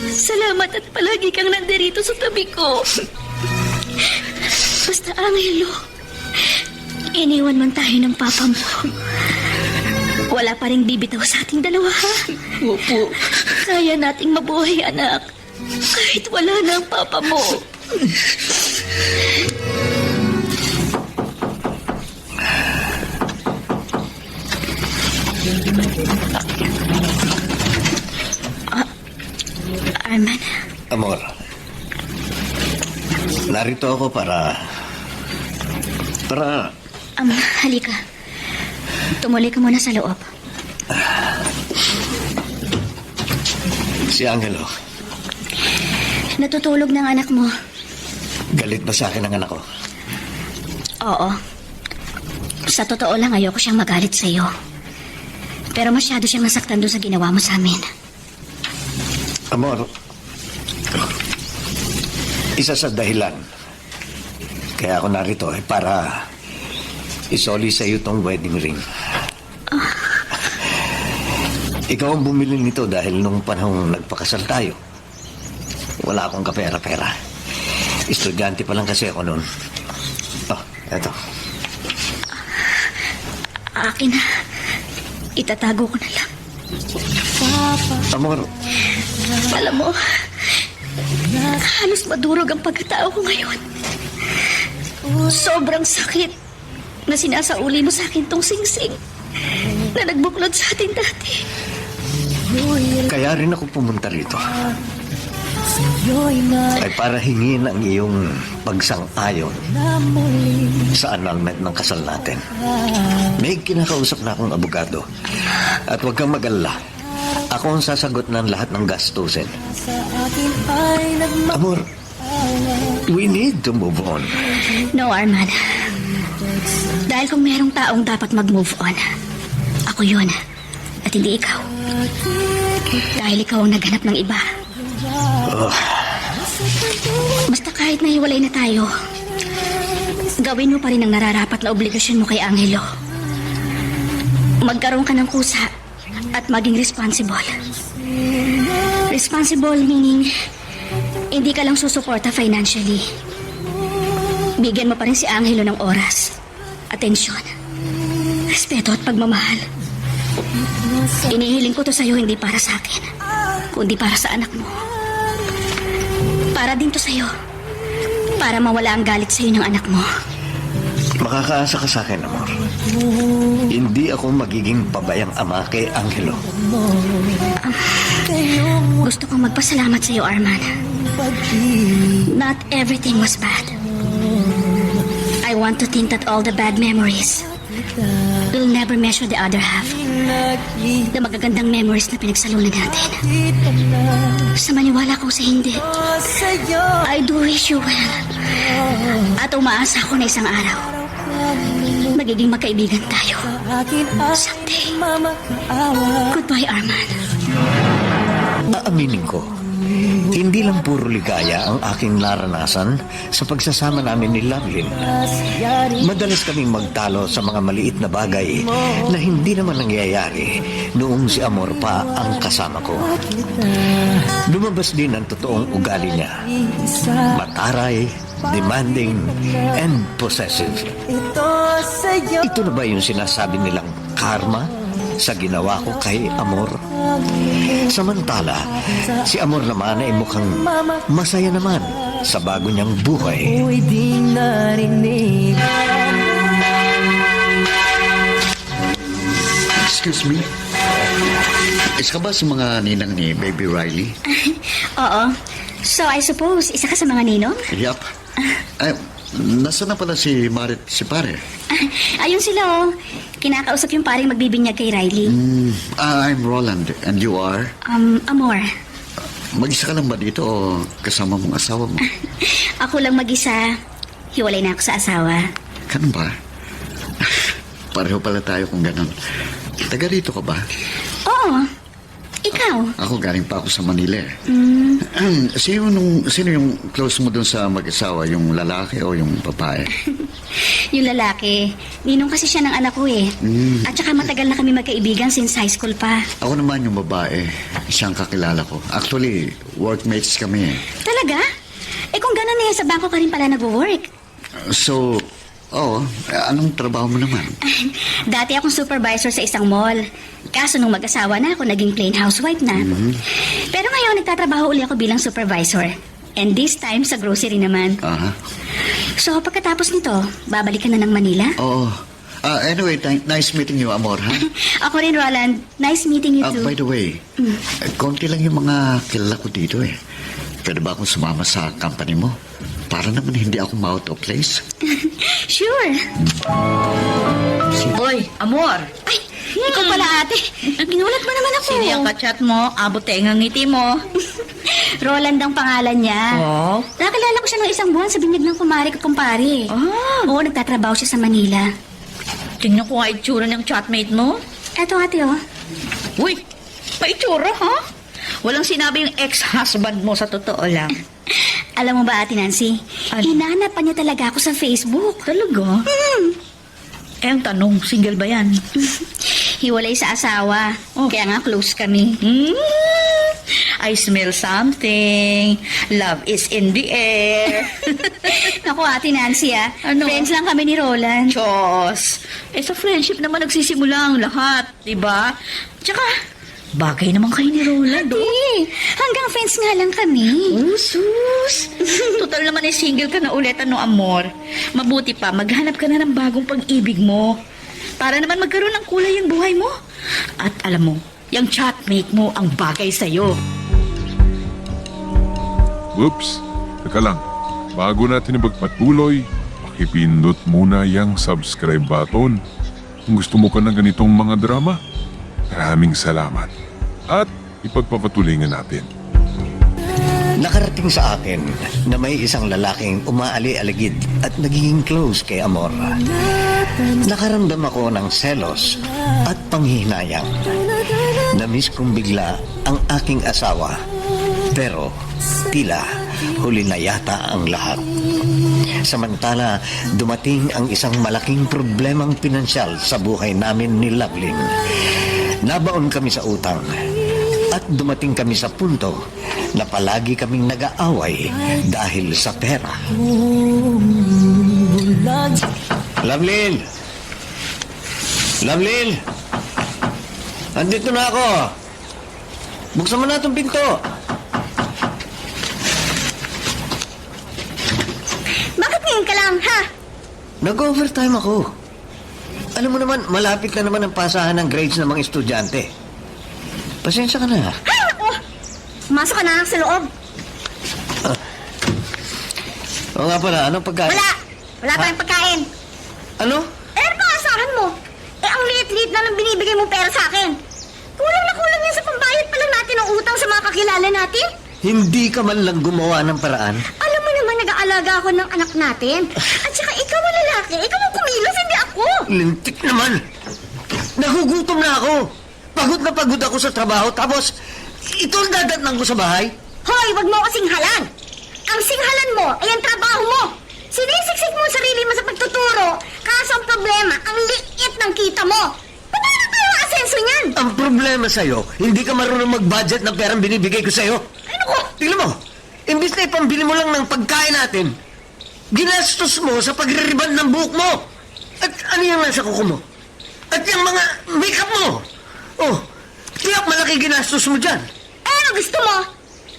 Salamat at palagi kang nandirito sa tabi ko. Basta, Angelo, iniwan man tayo ng papa mo. Wala pa rin bibitaw sa ating dalawa, ha? Opo. Kaya nating mabuhay, anak. Kahit wala na ang papa mo. Arman, Amor, narito ako para... halika. Tumuloy ka muna sa loob. Si Angelo, Natutulog ng anak mo. galit ba sa akin ang anak ko? Oo. Sa totoo lang, ayoko siyang magalit sa iyo. Pero masyado siyang nasaktan doon sa ginawa mo sa amin. Amor, isa sa dahilan kaya ako narito ay para isoli sa iyo tong wedding ring. Ikaw ang bumili nito dahil nung panahong nagpakasal tayo, wala akong kapera-pera. Estudyante pa lang kasi ako noon. Oh, eto. Akin na. Itatago ko na lang. Amor, Alam mo, halos madurog ang pagkatao ko ngayon. Sobrang sakit na sinasauli mo sa akin tong singsing na nagbuklod sa atin dati. kaya rin ako pumunta rito. Ay para hingin ang iyong pagsang-ayon sa annulment ng kasal natin. May kinakausap na akong abogado. At huwag kang mag-alala. Ako ang sasagot ng lahat ng gastusin. Amor, we need to move on. No, Arman. Dahil kung merong taong dapat mag-move on, ako yun. At hindi ikaw. Dahil ikaw ang naghanap ng iba. Basta kahit nahiwalay na tayo, gawin mo pa rin ang nararapat na obligasyon mo kay Angelo. Magkaroon ka ng kusa at maging responsible. Responsible meaning hindi ka lang susuporta financially. Bigyan mo pa rin si Angelo ng oras, atensyon, respeto at pagmamahal. Inihiling ko to sa'yo hindi para sa akin, kundi para sa anak mo. Para din to sa'yo. Para mawala ang galit sa'yo ng anak mo. Makakaasa ka sa akin, Amor. Hindi ako magiging pabayang ama kay Angelo. Gusto kong magpasalamat sa'yo, Arman. Not everything was bad. I want to think that all the bad memories will never measure the other half. Na magagandang memories na pinagsalunan natin. Sa maniwala ko sa hindi, I do wish you well. At umaasa ako na isang araw, magiging magkaibigan tayo. Someday. Goodbye, Arman. Aaminin ko, hindi lang puro ligaya ang aking naranasan sa pagsasama namin ni Lovelyn. Madalas kaming magtalo sa mga maliit na bagay na hindi naman nangyayari noong si Amor pa ang kasama ko. Lumabas din ang totoong ugali niya. Mataray, demanding, and possessive. Ito na ba yung sinasabi nilang karma sa ginawa ko kay Amor? Samantala, si Amor naman ay mukhang masaya naman sa bago niyang buhay. Excuse me? Isa ka ba sa mga ninang ni Baby Riley? Oo. So, I suppose, isa ka sa mga ninong? Yup. Ay, nasaan na pala si Marit, si pare? Ayun sila, oh. Kinakausap yung paring magbibinyag kay Riley. I'm Roland, and you are? Amor. Mag-isa ka lang ba dito o kasama mong asawa mo? Ako lang mag-isa. Hiwalay na ako sa asawa. Ganun ba? Pareho pala tayo kung ganun. Taga rito ka ba? Oo. Ikaw? Ako galing pa ako sa Manila. Sino yung close mo dun sa mag-asawa? Yung lalaki o yung babae? Yung lalaki. Ninong kasi siya ng anak ko eh. At saka matagal na kami magkaibigan since high school pa. Ako naman yung babae. Siyang kakilala ko. Actually, workmates kami eh. Talaga? Eh kung gano'n eh, sa bangko ka rin pala nag-work. So, Oo, anong trabaho mo naman? Dati akong supervisor sa isang mall. Kaso nung mag-asawa na ako, naging plain housewife na. Pero ngayon, nagtatrabaho uli ako bilang supervisor. And this time, sa grocery naman. Aha. So, pagkatapos nito, babalik ka na ng Manila? Oo. Anyway, nice meeting you, Amor, ha? Ako rin, Roland. Nice meeting you too. By the way, konti lang yung mga kilala ko dito eh. Pwede ba akong sumama sa company mo? Para naman hindi ako ma-out of place. Sure. Hoy, Amor. Ay, ikaw pala ate. Ginulat mo naman ako. Sino yung kachat mo? Aboteng ang ngiti mo. Roland ang pangalan niya. Oh. Nakilala ko siya ng isang buwan sa binyag ng kumari ko kumpare. Ah. Oo, nagtatrabaho siya sa Manila. Tingnan ko nga itsura ng chatmate mo. Eto ate, oh. Uy, paitsura, ha? Walang sinabi yung ex-husband mo sa totoo lang. Alam mo ba, Ate Nancy? Ano? Hinanap pa niya talaga ako sa Facebook. Talaga? Eh, ang tanong, single ba yan? Hiwalay sa asawa. Kaya nga close kami. I smell something. Love is in the air. Naku, Ate Nancy, ah. Ano? Friends lang kami ni Roland. Diyos. Eh, sa friendship naman nagsisimula ang lahat, diba? Tsaka, bagay naman kayo ni Roland, oh. Hanggang friends nga lang kami. Oh, sus. Total naman ay single ka na ulit, ano, Amor. Mabuti pa, maghanap ka na ng bagong pag-ibig mo. Para naman magkaroon ng kulay yung buhay mo. At alam mo, yung chatmate mo ang bagay sa'yo. Oops, teka lang. Bago natin magpatuloy, pakipindot muna yung subscribe button. Kung gusto mo ka ng ganitong mga drama, maraming salamat. At ipagpapatuloy nga natin. Nakarating sa akin na may isang lalaking umaali-aligid at nagiging close kay Amor. Nakaramdam ako ng selos at panghihinayang. Namiss kong bigla ang aking asawa. Pero tila huli na yata ang lahat. Samantala, dumating ang isang malaking problemang pinansyal sa buhay namin ni Lovelyn. Nabaon kami sa utang at dumating kami sa punto na palagi kaming nag-aaway dahil sa pera. Lovelyn! Lovelyn! Andito na ako! Buksan mo na itong pinto! Bakit ngayon ka lang, ha? Nag-overtime ako. Alam mo naman, malapit na naman ang pasahan ng grades ng mga estudyante. Pasensya ka na. Ay, naku! Masok ka na sa loob. Oo nga pala, anong pagkain? Wala! Wala tayong pagkain. Ano? Eh, ano ba asahan mo? Eh, ang liit-liit na lang binibigay mong pera sa akin. Kulang na kulang yan sa pambayad pa lang natin ng utang sa mga kakilala natin. Hindi ka man lang gumawa ng paraan. Alam mo naman, nag-aalaga ako ng anak natin. At saka ikaw ang lalaki, ikaw ang kumilos, hindi ako. Lintik naman. Nagugutom na ako. Pagod ako sa trabaho. Tapos, ito ang dadatnan ko sa bahay. Hoy, wag mo ako singhalan. Ang singhalan mo ay ang trabaho mo. Sinisiksik mo ang sarili mo sa pagtuturo. Kaso ang problema, ang liit ng kita mo. Paano tayo ang asenso niyan? Ang problema sa'yo, hindi ka marunong mag-budget ng perang binibigay ko sa'yo. Ano ko? Tingnan mo, imbis na ipambili mo lang ng pagkain natin, ginastos mo sa pagre-riban ng buhok mo. At ano yung nasa kuko mo? At yung mga makeup mo. Oh, tiyak malaki ginastos mo dyan. Eh, ano gusto mo?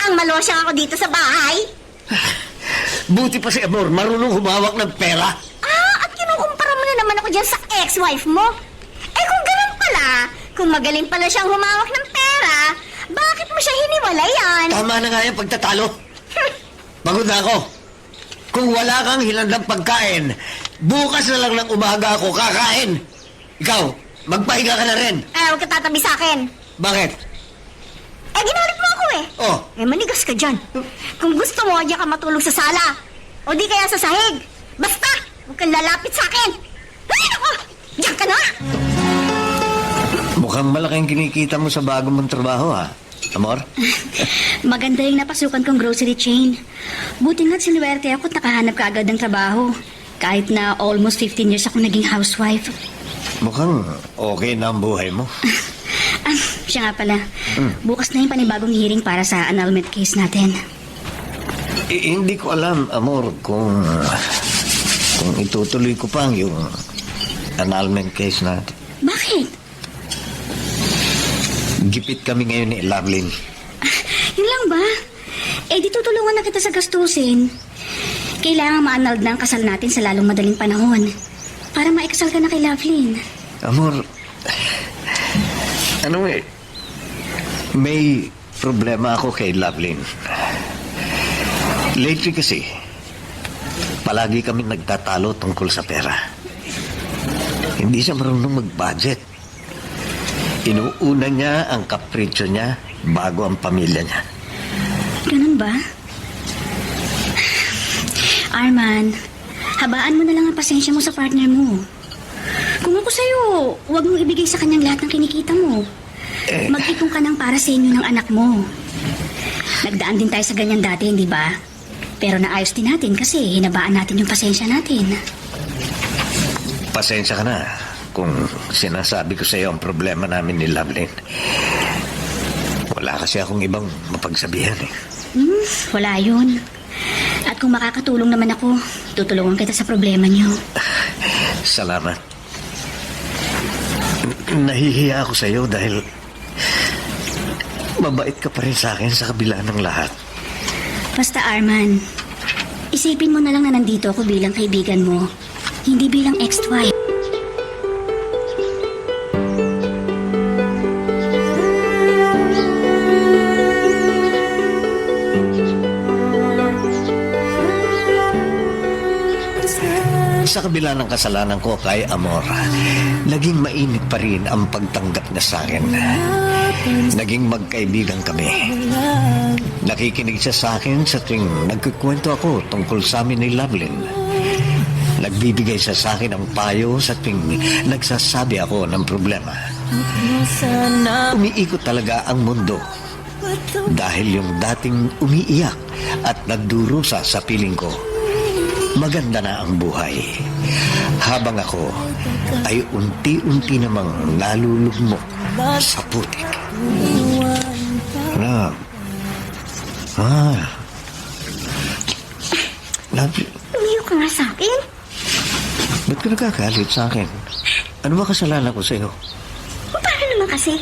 Ang malosyang ako dito sa bahay? Buti pa si Amor, marunong humawak ng pera. Ah, at kinukumpara mo na naman ako dyan sa ex-wife mo. Eh, kung ganun pala, kung magaling pala siyang humawak ng pera, bakit mo siya hiniwalayan? Tama na nga yung pagtatalo. Pagod na ako. Kung wala kang hilandang pagkain, bukas na lang ng umaga ako kakain. Ikaw, magpahinga ka na rin. Eh, huwag ka tatabi sa akin. Bakit? Eh, ginalit mo ako eh. Oh, Eh, manigas ka dyan. Kung gusto mo, diyan ka matulog sa sala. O di kaya sa sahig. Basta, huwag kang lalapit sa akin. Ay, ako! Diyan ka na! mukhang malaking kinikita mo sa bago mong trabaho, ha? Amor? Maganda yung napasukan kong grocery chain. Buti nga't sinuwerte ako at nakahanap ka agad ng trabaho. Kahit na almost 15 years ako naging housewife. Mukhang okay na ang buhay mo. Siya nga pala. Bukas na yung panibagong hearing para sa annulment case natin. Hindi ko alam, Amor, kung kung itutuloy ko pa yung annulment case natin. Bakit? Gipit kami ngayon ni Lovelyn. Yun lang ba? Eh, di tutulungan na kita sa gastusin. Kailangan ma-annulled na ang kasal natin sa lalong madaling panahon. Para maikasal ka na kay Lovelyn. Amor, may problema ako kay Lovelyn. Lately kasi, palagi kami nagtatalo tungkol sa pera. Hindi siya marunong mag-budget. Inuuna niya ang kapritsyo niya bago ang pamilya niya. Ganun ba? Arman, habaan mo na lang ang pasensya mo sa partner mo. Kung ako sa'yo, huwag mong ibigay sa kanyang lahat ng kinikita mo. Mag-ipon ka ng para sa inyo ng anak mo. Nagdaan din tayo sa ganyan dati, hindi ba? Pero naayos din natin kasi hinabaan natin yung pasensya natin. Pasensya ka na kung sinasabi ko sa iyo ang problema namin ni Lovelyn. Wala kasi akong ibang mapagsabihan eh. Wala yun. At kung makakatulong naman ako, tutulungan kita sa problema niyo. Salamat. Nahihiya ako sa iyo dahil mabait ka pa rin sa akin sa kabila ng lahat. Basta Arman, isipin mo na lang na nandito ako bilang kaibigan mo, hindi bilang ex-wife. Sa kabila ng kasalanan ko kay Amor, naging mainit pa rin ang pagtanggap niya sa akin. Naging magkaibigan kami. Nakikinig siya sa akin sa tuwing nagkukwento ako tungkol sa amin ni Lovelyn. Nagbibigay siya sa akin ng payo sa tuwing nagsasabi ako ng problema. Umiikot talaga ang mundo dahil yung dating umiiyak at nagdurusa sa piling ko, maganda na ang buhay. Habang ako ay unti-unti namang nalulugmok sa putik. Love. Love. Umiyak ka nga sa akin. Ba't ka nagkakalit sa akin? Ano ba kasalanan ko sa'yo? Paano naman kasi?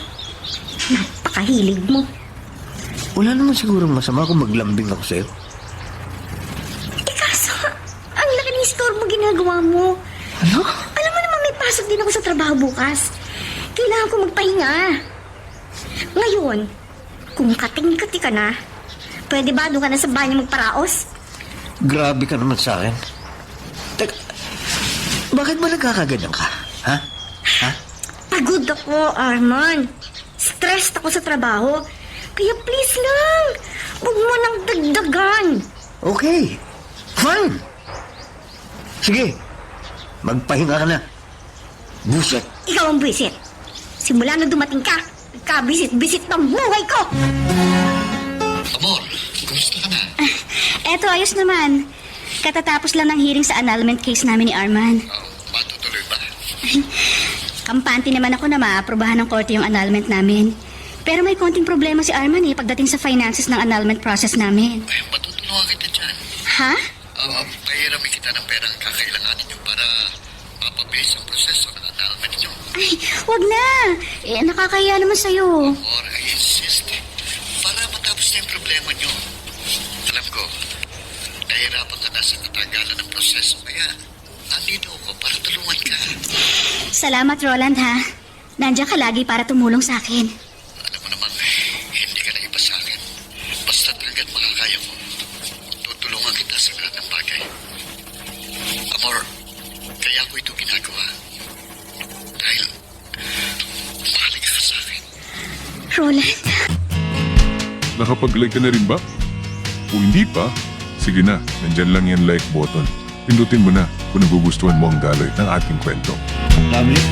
Napakahilig mo. Wala naman sigurong masama kung maglambing ako sa'yo. Ang laki ng store mo ginagawa mo. Ano? Alam mo naman may pasok din ako sa trabaho bukas. Kailangan ko magpahinga. Ngayon, kung kating-kati ka na, pwede ba doon ka na sa banyo magparaos? Grabe ka naman sa akin. Teka, bakit ba nagkakaganyan ka? Ha? Pagod ako, Arman. Stressed ako sa trabaho. Kaya please lang, huwag mo nang dagdagan. Okay. Fine. Sige. Magpahinga ka na. Buset. Ikaw ang buwisit. Simula na dumating ka, nagkabisit-bisit ng buhay ko. Amor, kumusta ka na? Eto, ayos naman. Katatapos lang ng hearing sa annulment case namin ni Arman. Matutuloy ba? Kampante naman ako na maaprubahan ng korte yung annulment namin. Pero may konting problema si Arman pagdating sa finances ng annulment process namin. Ay, matutulungan kita dyan. Ha? Pahiramin kita ng perang kakailanganin nyo para mapabilis ang proseso ng annulment nyo. Ay, wag na. Nakakahiya naman sa'yo. Or, I insist. Para matapos na yung problema nyo. Alam ko, nahihirapan ka na sa katagalan ng proseso. Kaya, nandito ako para tulungan ka. Salamat, Roland, ha? Nandiyan ka lagi para tumulong sa akin. Alam mo naman, hindi ka na iba sa akin. Basta hanggat makakaya mo, tutulungan kita sa lahat ng bagay. Amor, kaya ko ito ginagawa. Dahil, mahalik ka sa akin. Roland? Nakapag-like ka na rin ba? Kung hindi pa, sige na, nandyan lang yung like button. Pindutin mo na kung nagugustuhan mo ang daloy ng ating kwento. Lovelyn?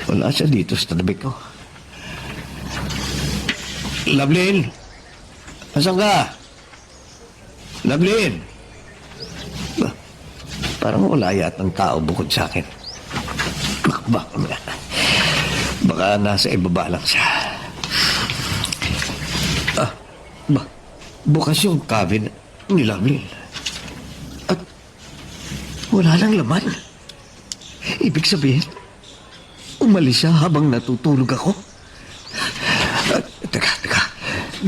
Wala siya dito sa tabi ko. Lovelyn? Asan ka? Lovelyn? Parang wala yatang tao bukod sa akin. Baka nasa ibaba lang siya. Bukas yung cabin ni Lovelyn. Wala lang laman. Ibig sabihin, umalis siya habang natutulog ako. Teka.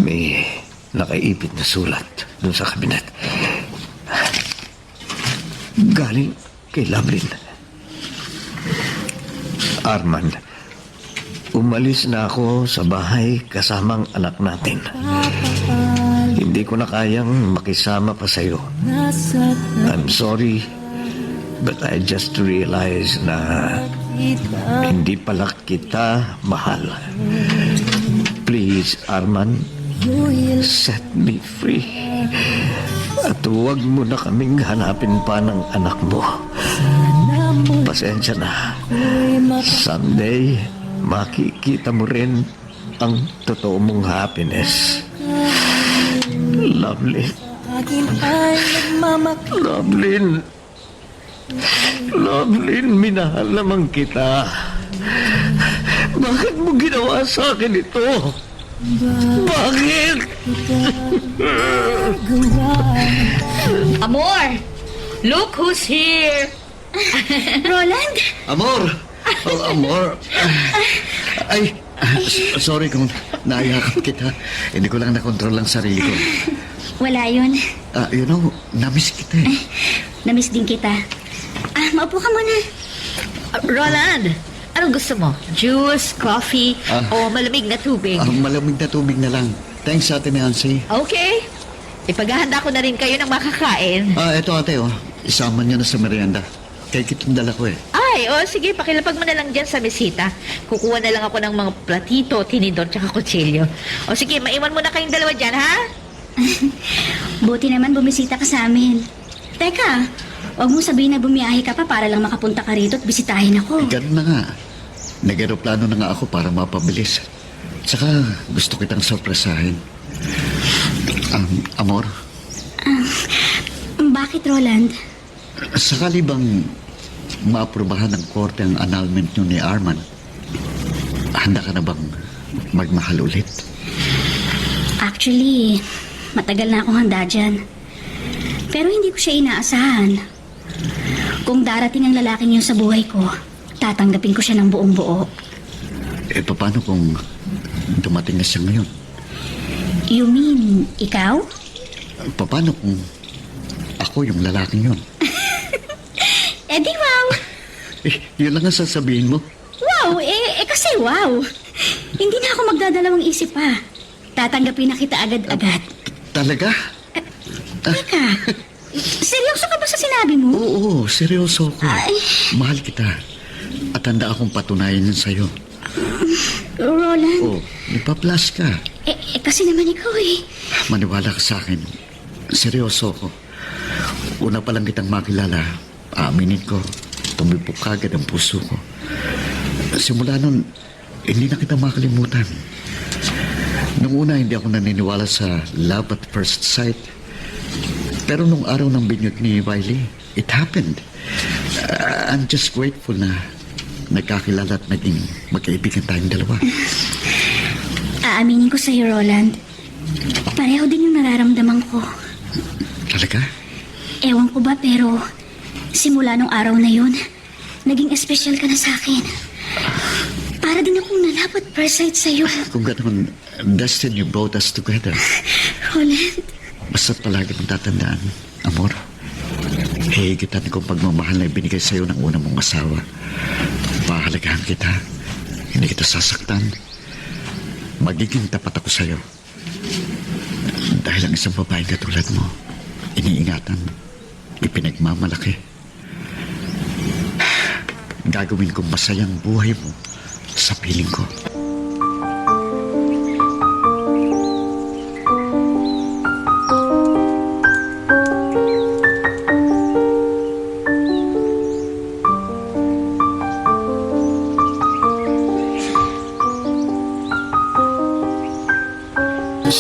May nakaipit na sulat dun sa kabinet. Galing kay Lovelyn. Arman, umalis na ako sa bahay kasamang anak natin. Hindi ko na kayang makisama pa sa'yo. I'm sorry, but I just realized na hindi pala kita mahal. Please, Arman, set me free. At huwag mo na kaming hanapin pa ng anak mo. Pasensya na. Someday, makikita mo rin ang totoo mong happiness. Lovelyn. Lovelyn, minahal naman kita. Bakit mo ginawa sa akin ito? Bakit? Amor! Look who's here! Roland? Amor! Oh, Amor! Ay, sorry kung naayakap kita. Hindi ko lang nakontrol ang sarili ko. Wala yun. You know, namiss kita eh. Namiss din kita. Maupo ka muna. Roland! Anong gusto mo? Juice, coffee, o malamig na tubig? Malamig na tubig na lang. Thanks, Ate Nancy. Okay. Ipaghahanda ko na rin kayo ng makakain. Eto ate, isama niyo na sa merienda. Kaya kitong dala ko eh. Ay, sige, pakilapag mo na lang dyan sa mesita. Kukuha na lang ako ng mga platito, tinidor, tsaka kutsilyo. Sige, maiwan mo na kayong dalawa dyan, ha? Buti naman bumisita ka sa amin. Teka, huwag mo sabihin na bumiyahe ka pa para lang makapunta ka rito at bisitahin ako. Ganun na nga. Nag-aeroplano na nga ako para mapabilis. Tsaka gusto kitang sorpresahin. Amor, Bakit, Roland? sakali bang maaprubahan ng korte ang annulment nyo ni Arman, handa ka na bang magmahal ulit? Actually, matagal na akong handa dyan. Pero hindi ko siya inaasahan. Kung darating ang lalaking yun sa buhay ko, tatanggapin ko siya ng buong buo. Paano kung dumating na siya ngayon? You mean, ikaw? Paano kung ako yung lalaking yun? Di wow! Yun lang ang sasabihin mo. Wow! Kasi wow! Hindi na ako magdadalawang isip pa. Tatanggapin na kita agad-agad. Talaga? Teka, seryoso ka ba sa sinabi mo? Oo, seryoso ako. Ay. Mahal kita. At handa akong patunayan yun sa'yo. Roland? Nagpa-plus ka. Kasi naman ikaw Maniwala ka sa akin. Seryoso ako. Una pa lang kitang makilala, aaminin ko, tumibok kagad ang puso ko. Simula nun, hindi na kita makalimutan. Nung una, hindi ako naniniwala sa love at first sight. Pero nung araw ng binyag ni Wiley, it happened. I'm just grateful na nagkakilala at naging magkaibigan tayong dalawa. Aaminin ko sa'yo, Roland. Pareho din yung nararamdaman ko. Talaga? Ewan ko ba, pero simula nung araw na yun, naging espesyal ka na sa akin. Para din akong nalapat first sight sa'yo. Kung ganoon, destiny brought us together. Roland. Basta't palagi mong tatandaan, Amor. Higitan ko pagmamahal na ibinigay sa'yo ng una mong asawa. Pahalagahan kita. Hindi kita sasaktan. Magiging tapat ako sa'yo. Dahil ang isang babaeng katulad mo, iniingatan, ipinagmamalaki. Gagawin kong masayang buhay mo sa piling ko.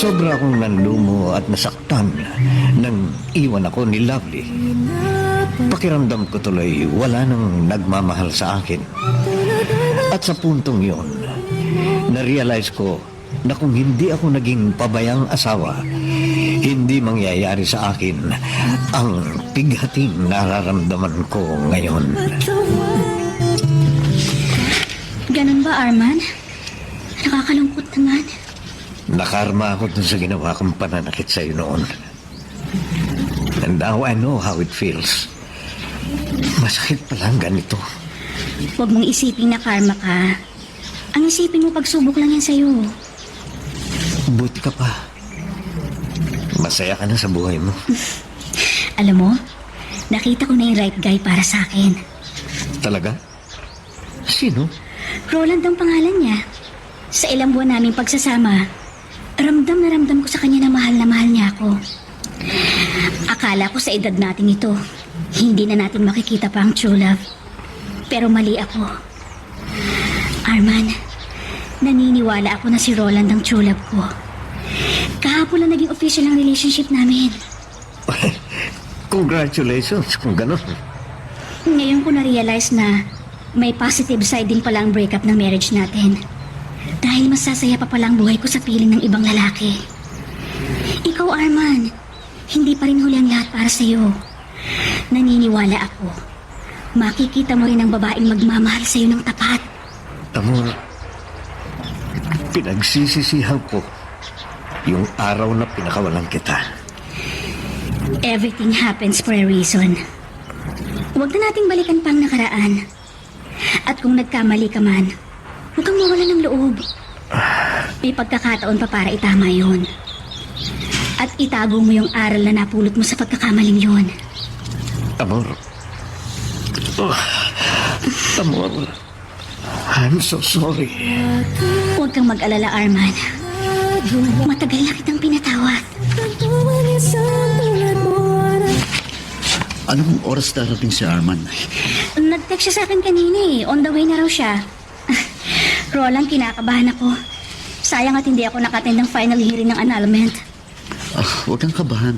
Sobra akong nanlumo at nasaktan nang iwan ako ni Lovely. Pakiramdam ko tuloy wala nang nagmamahal sa akin. At sa puntong yon, na-realize ko na kung hindi ako naging pabayang asawa, hindi mangyayari sa akin ang pighating nararamdaman ko ngayon. Ganun ba, Arman? Nakakalungkot naman. Nakarma ako dun sa ginawa kong pananakit sa'yo noon. And now I know how it feels. Masakit palang ganito. Huwag mong isipin na karma ka. Ang isipin mo, pagsubok lang yan sa'yo. Buti ka pa. Masaya ka na sa buhay mo. Alam mo, nakita ko na yung right guy para sa akin. Talaga? Sino? Roland ang pangalan niya. Sa ilang buwan naming pagsasama, ramdam na ramdam ko sa kanya na mahal niya ako. Akala ko sa edad natin ito, hindi na natin makikita pa ang true love. Pero mali ako. Arman, naniniwala ako na si Roland ang true love ko. Kahapon lang naging official ang relationship namin. Congratulations kung gano'n. Ngayon ko na-realize na may positive side din pala ang breakup ng marriage natin. Dahil masasaya pa pala ang buhay ko sa piling ng ibang lalaki. Ikaw, Arman, hindi pa rin huli ang lahat para sa'yo. Naniniwala ako. Makikita mo rin ang babaeng magmamahal sa'yo ng tapat. Amor, pinagsisisihan ko yung araw na pinakawalan kita. Everything happens for a reason. Huwag na nating balikan pang nakaraan. At kung nagkamali ka man, huwag kang mawala ng loob. May pagkakataon pa para itama yon. At itago mo yung aral na napulot mo sa pagkakamaling yon. Amor. Oh, Amor. I'm so sorry. Huwag kang mag-alala, Arman. Matagal na kitang pinatawad. Anong oras darating si Arman? Nag-text siya sa akin kanina eh. On the way na raw siya. Roland, kinakabahan ako. Sayang at hindi ako nakattend ng final hearing ng annulment. Huwag kang kabahan.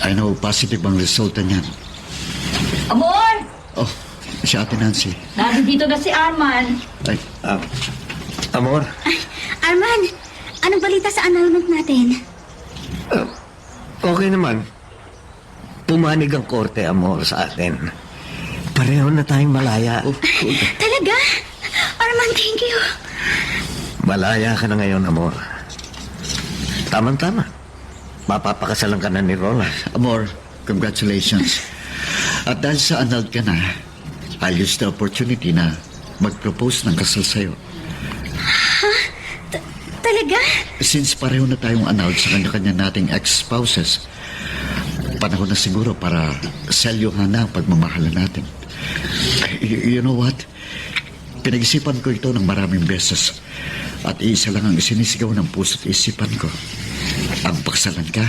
I know positive ang resulta niyan. Amor! Oh, si Ate Nancy. Nandito na si Arman. Ay, Amor. Arman, anong balita sa annulment natin? Okay naman. Pumanig ang korte, Amor, sa atin. Pareho na tayong malaya. Talaga? Arman, thank you. Malaya ka na ngayon, Amor. Tama-tama. Mapapakasalan ka na ni Roland. Amor, congratulations. At dahil sa annulled ka na, I'll use the opportunity na mag-propose ng kasal sa'yo. Talaga? Since pareho na tayong annulled sa kanya-kanya nating ex-spouses, panahon na siguro para selyuhan na ang pagmamahalan natin. You know what? Pinag-isipan ko ito ng maraming beses at isa lang ang isinisigaw ng puso't isipan ko. Ang paksalan ka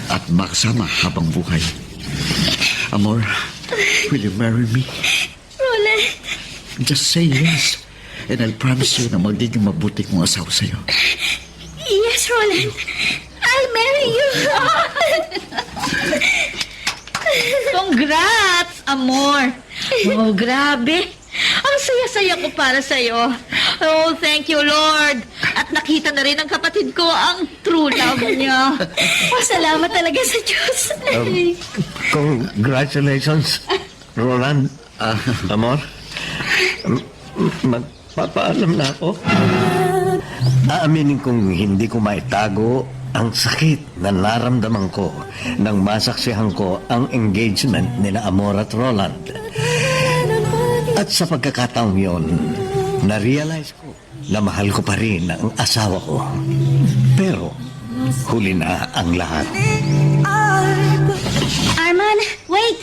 at makasama habang buhay. Amor, will you marry me? Roland. Just say yes and I'll promise you na magiging mabuti kong asawa sa'yo. Yes, Roland. I'll marry you. Congrats, amor. Oh, grabe. Ang saya-saya ko para sa'yo. Oh, thank you, Lord. At nakita na rin ng kapatid ko ang true love niya. Salamat talaga sa Diyos. Congratulations, Roland. Amor, magpapaalam na ako. Aaminin kong hindi ko maitago ang sakit na naramdaman ko nang masaksihan ko ang engagement nila Amor at Roland. At sa pagkakataong yon, na-realize ko na mahal ko pa rin ang asawa ko. Pero huli na ang lahat. Arman, wait!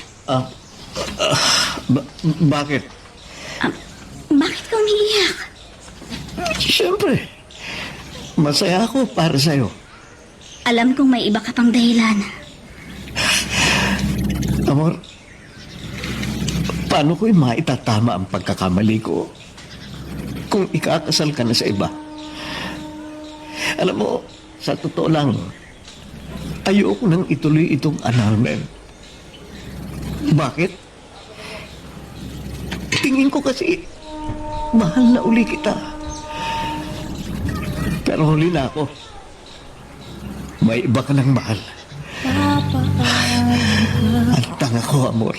Bakit? Bakit ka umiiyak? Siyempre, masaya ako para sa'yo. Alam kong may iba ka pang dahilan. Amor, paano ko'y maitatama ang pagkakamali ko kung ikakasal ka na sa iba? Alam mo, sa totoo lang, ayoko nang ituloy itong annulment. Bakit? Tingin ko kasi mahal na uli kita. Pero huli na ako. May iba ka ng mahal. Ang tanga ko, Amor.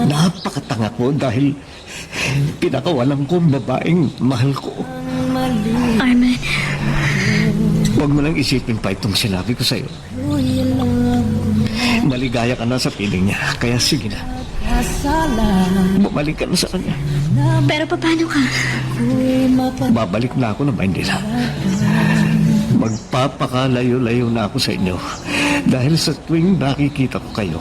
Napakatanga ko dahil pinakawalan ko ang babaeng mahal ko. Arman, Huwag mo lang isipin pa itong sinabi ko sa'yo. Maligaya ka na sa piling niya, kaya sige na. Bumalik ka na sa kanya. pero paano ka? Babalik na ako ng Maynila. Magpapakalayo-layo na ako sa inyo. Dahil sa tuwing nakikita ko kayo,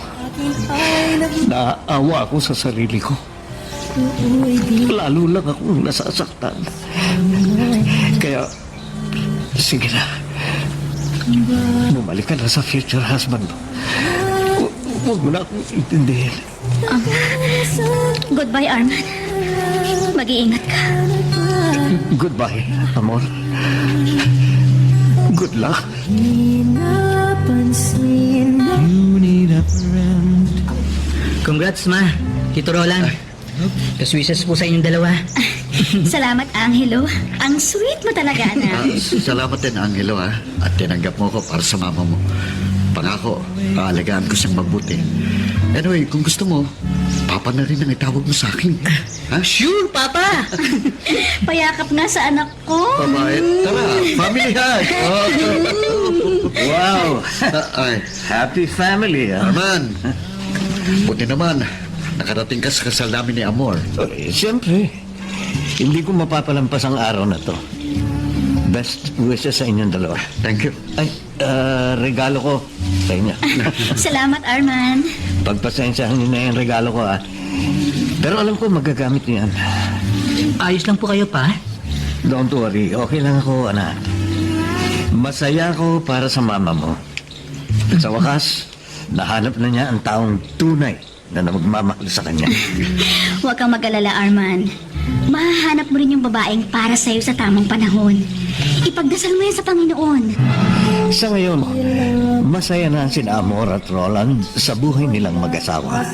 naaawa ako sa sarili ko. Lalo lang akong nasasaktan. Kaya, sige na. Bumalik ka na sa future husband mo. Huwag mo na akong intindihin. Goodbye, Arman. Mag-iingat ka. Goodbye, Amor. Good luck. Congrats, ma. Tito Roland. Best wishes po sa inyong dalawa. Salamat, Angelo. Ang sweet mo talaga, anak. Salamat din, Angelo, ha? At tinanggap mo ko para sa mama mo. Pangako, aalagaan ko siyang mabuti. Anyway, kung gusto mo, papa na rin ang itawag mo sa akin. Ha? Sure, Papa! Payakap nga sa anak ko. Babae, tara, family hug. Oh. Wow. Ay, Happy family, ah. Arman. Buti naman, nakarating ka sa kasal namin ni Amor. Siyempre, hindi ko mapapalampas ang araw na to. Best wishes sa inyong dalawa. Thank you. Ay, regalo ko sa inyo. Salamat, Arman. Pagpasensyahan niyo na yung regalo ko, ah. Pero alam ko magagamit niyo yan. Ayos lang po kayo, Pa. Don't worry, okay lang ako, anak. Masaya ako para sa mama mo. Sa wakas, nahanap na niya ang taong tunay na magmamahal sa kanya. Huwag kang mag-alala, Arman. Mahahanap mo rin yung babaeng para sa'yo sa tamang panahon. Ipagdasal mo yan sa Panginoon. Sa ngayon, masaya na sina Amor at Roland sa buhay nilang mag-asawa.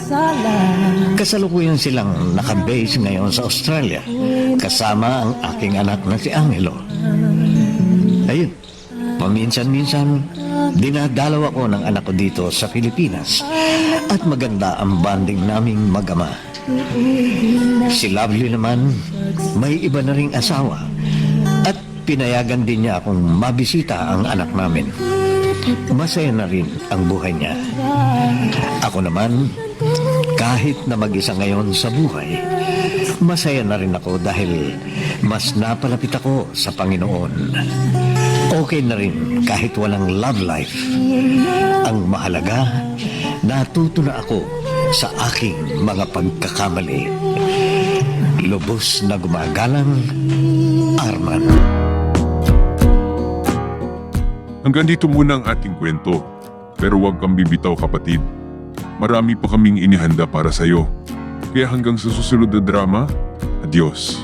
Kasalukuyan silang nakabase ngayon sa Australia, kasama ang aking anak na si Angelo. Ayun, paminsan-minsan, dinadalaw ako ng anak ko dito sa Pilipinas at maganda ang bonding naming mag-ama. Si Lovely naman, may iba na ring asawa at pinayagan din niya akong mabisita ang anak namin. Masaya na rin ang buhay niya. Ako naman, kahit na mag-isa ngayon sa buhay, masaya na rin ako dahil mas napalapit ako sa Panginoon. Okay na rin kahit walang love life. Ang mahalaga, natuto na ako sa aking mga pagkakamali. Lubos na gumagalang, Arman. Hanggang dito muna ang ating kwento. Pero huwag kang bibitaw, kapatid. Marami pa kaming inihanda para sa'yo. Kaya hanggang sa susunod na drama, adios.